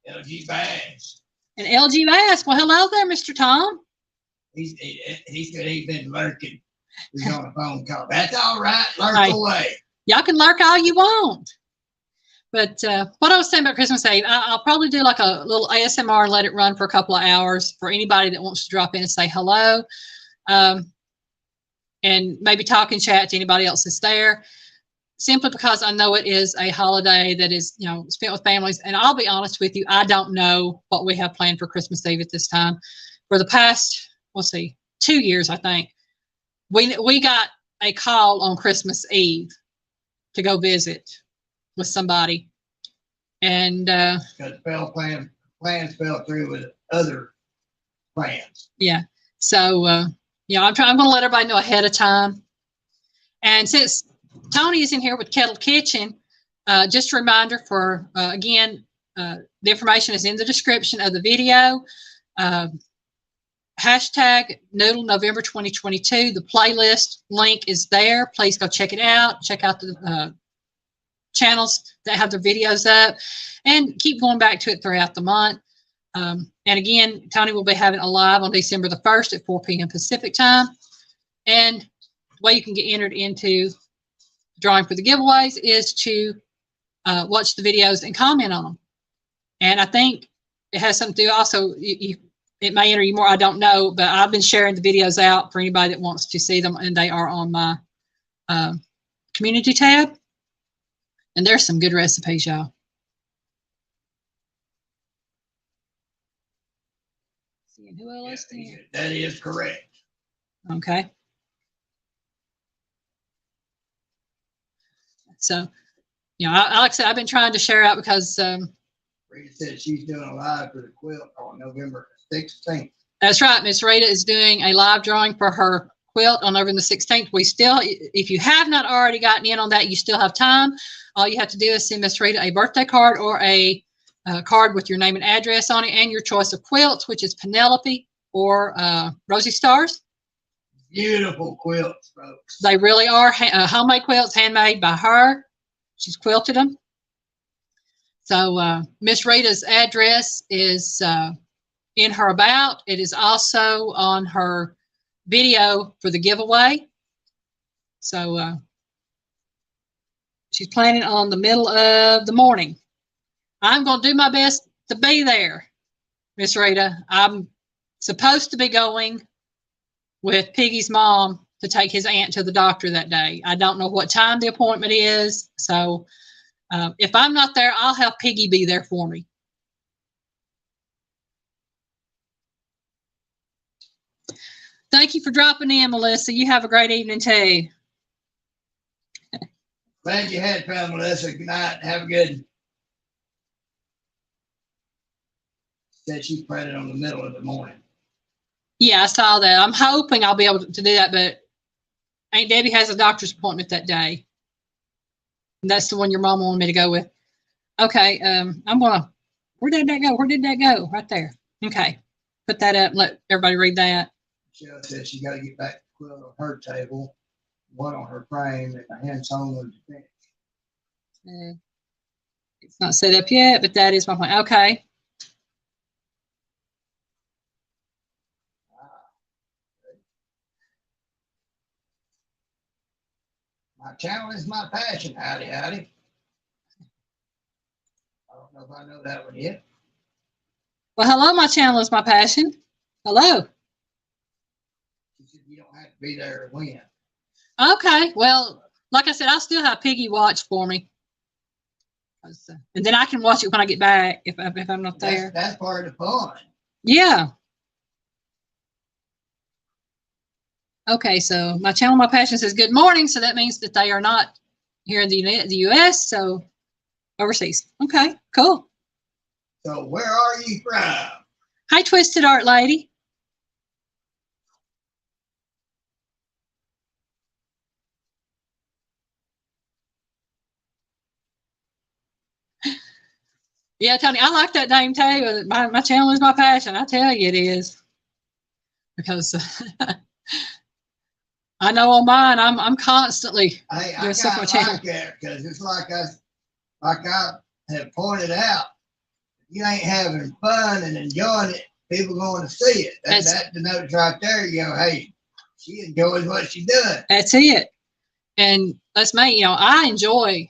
LG Bass. And LG Bass. Well, hello there, Mr. Tom. He's been lurking. He's on a phone call. That's all right. Lurk away. Y'all can lurk all you want. But what I was saying about Christmas Eve, I'll probably do like a little ASMR and let it run for a couple of hours for anybody that wants to drop in and say hello. And maybe talk and chat to anybody else that's there, simply because I know it is a holiday that is, you know, spent with families. And I'll be honest with you, I don't know what we have planned for Christmas Eve at this time. For the past, 2 years, I think, we got a call on Christmas Eve to go visit with somebody. And plans fell through with other plans. Yeah. So, I'm going to let everybody know ahead of time. And since Tony is in here with Kettle Kitchen, just a reminder for, again, the information is in the description of the video. Hashtag Noodle November 2022. The playlist link is there. Please go check it out. Check out the channels that have their videos up and keep going back to it throughout the month. And again, Tony will be having a live on December the 1st at 4 p.m. Pacific time. And the way you can get entered into drawing for the giveaways is to watch the videos and comment on them. And I think it has something to do also, it may enter you more, I don't know, but I've been sharing the videos out for anybody that wants to see them, and they are on my community tab. And there's some good recipes, y'all. Seeing who else? Yeah, that is correct. Okay. So, like I said, I've been trying to share out because Rita said she's doing a live for the quilt on November 16th. That's right. Miss Rita is doing a live drawing for her quilt on November the 16th. We still, if you have not already gotten in on that, you still have time. All you have to do is send Miss Rita a birthday card or a card with your name and address on it and your choice of quilts, which is Penelope or Rosy Stars. Beautiful quilts, folks. They really are homemade quilts, handmade by her. She's quilted them. So Miss Rita's address is in her about. It is also on her video for the giveaway. So she's planning on the middle of the morning. I'm going to do my best to be there, Miss Rita. I'm supposed to be going with Piggy's mom to take his aunt to the doctor that day. I don't know what time the appointment is. So if I'm not there, I'll have Piggy be there for me. Thank you for dropping in, Melissa. You have a great evening, too. Glad you had fun, Melissa. Good night. Have a good. Said she's planning on the middle of the morning. Yeah, I saw that. I'm hoping I'll be able to do that, but Aunt Debbie has a doctor's appointment that day. And that's the one your mom wanted me to go with. Okay, I'm gonna. Where did that go? Where did that go? Right there. Okay, put that up and let everybody read that. Michelle said she got to get back to the quilt on her table, one on her frame, and the hand sewn was finished. It's not set up yet, but that is my point. Okay. My channel is my passion. Howdy, howdy. I don't know if I know that one yet. Well, hello, my channel is my passion. Hello. She said you don't have to be there to win. Okay. Well, like I said, I'll still have Piggy watch for me. And then I can watch it when I get back if I'm not there. That's part of the fun. Yeah. Okay, so my channel, my passion says good morning. So that means that they are not here in the U.S., so overseas. Okay, cool. So where are you from? Hi, Twisted Art Lady. Yeah, Tony, I like that name too. My channel is my passion. I tell you it is. Because I know on mine, I'm constantly doing stuff on my channel. Because it's like I have pointed out, if you ain't having fun and enjoying it, people going to see it. That denotes right there, you know, hey, she enjoys what she's doing. That's it. And that's me. You know, I enjoy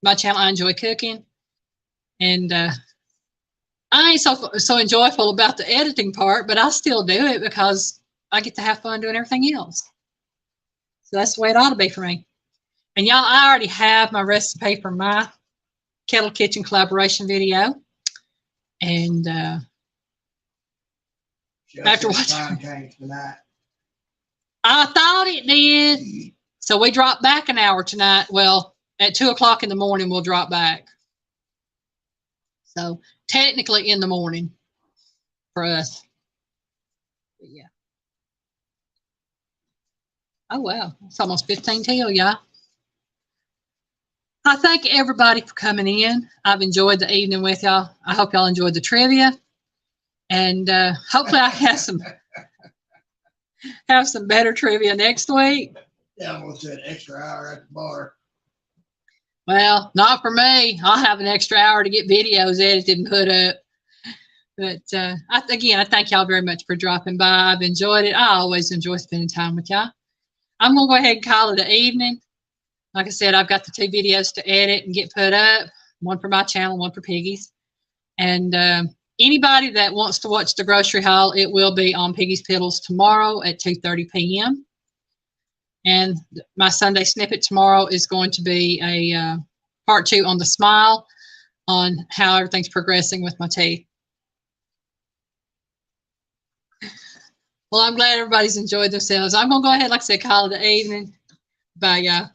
my channel. I enjoy cooking. And I ain't so enjoyable about the editing part, but I still do it because I get to have fun doing everything else. So that's the way it ought to be for me. And y'all, I already have my recipe for my Kettle Kitchen collaboration video. And after watching, I thought it did. So we dropped back an hour tonight. Well, at 2 o'clock in the morning, we'll drop back. So technically in the morning for us. But yeah. Oh, wow. It's almost 15 till, y'all. I thank everybody for coming in. I've enjoyed the evening with y'all. I hope y'all enjoyed the trivia. And hopefully I have some better trivia next week. Yeah, almost an extra hour at the bar. Well, not for me. I'll have an extra hour to get videos edited and put up. But again, I thank y'all very much for dropping by. I've enjoyed it. I always enjoy spending time with y'all. I'm going to go ahead and call it an evening. Like I said, I've got the 2 videos to edit and get put up. One for my channel, one for Piggy's. And anybody that wants to watch the grocery haul, it will be on Piggy's Piddles tomorrow at 2:30 p.m. And my Sunday snippet tomorrow is going to be a part 2 on the smile, on how everything's progressing with my teeth. Well, I'm glad everybody's enjoyed themselves. I'm going to go ahead, like I said, call it an evening. Bye, y'all.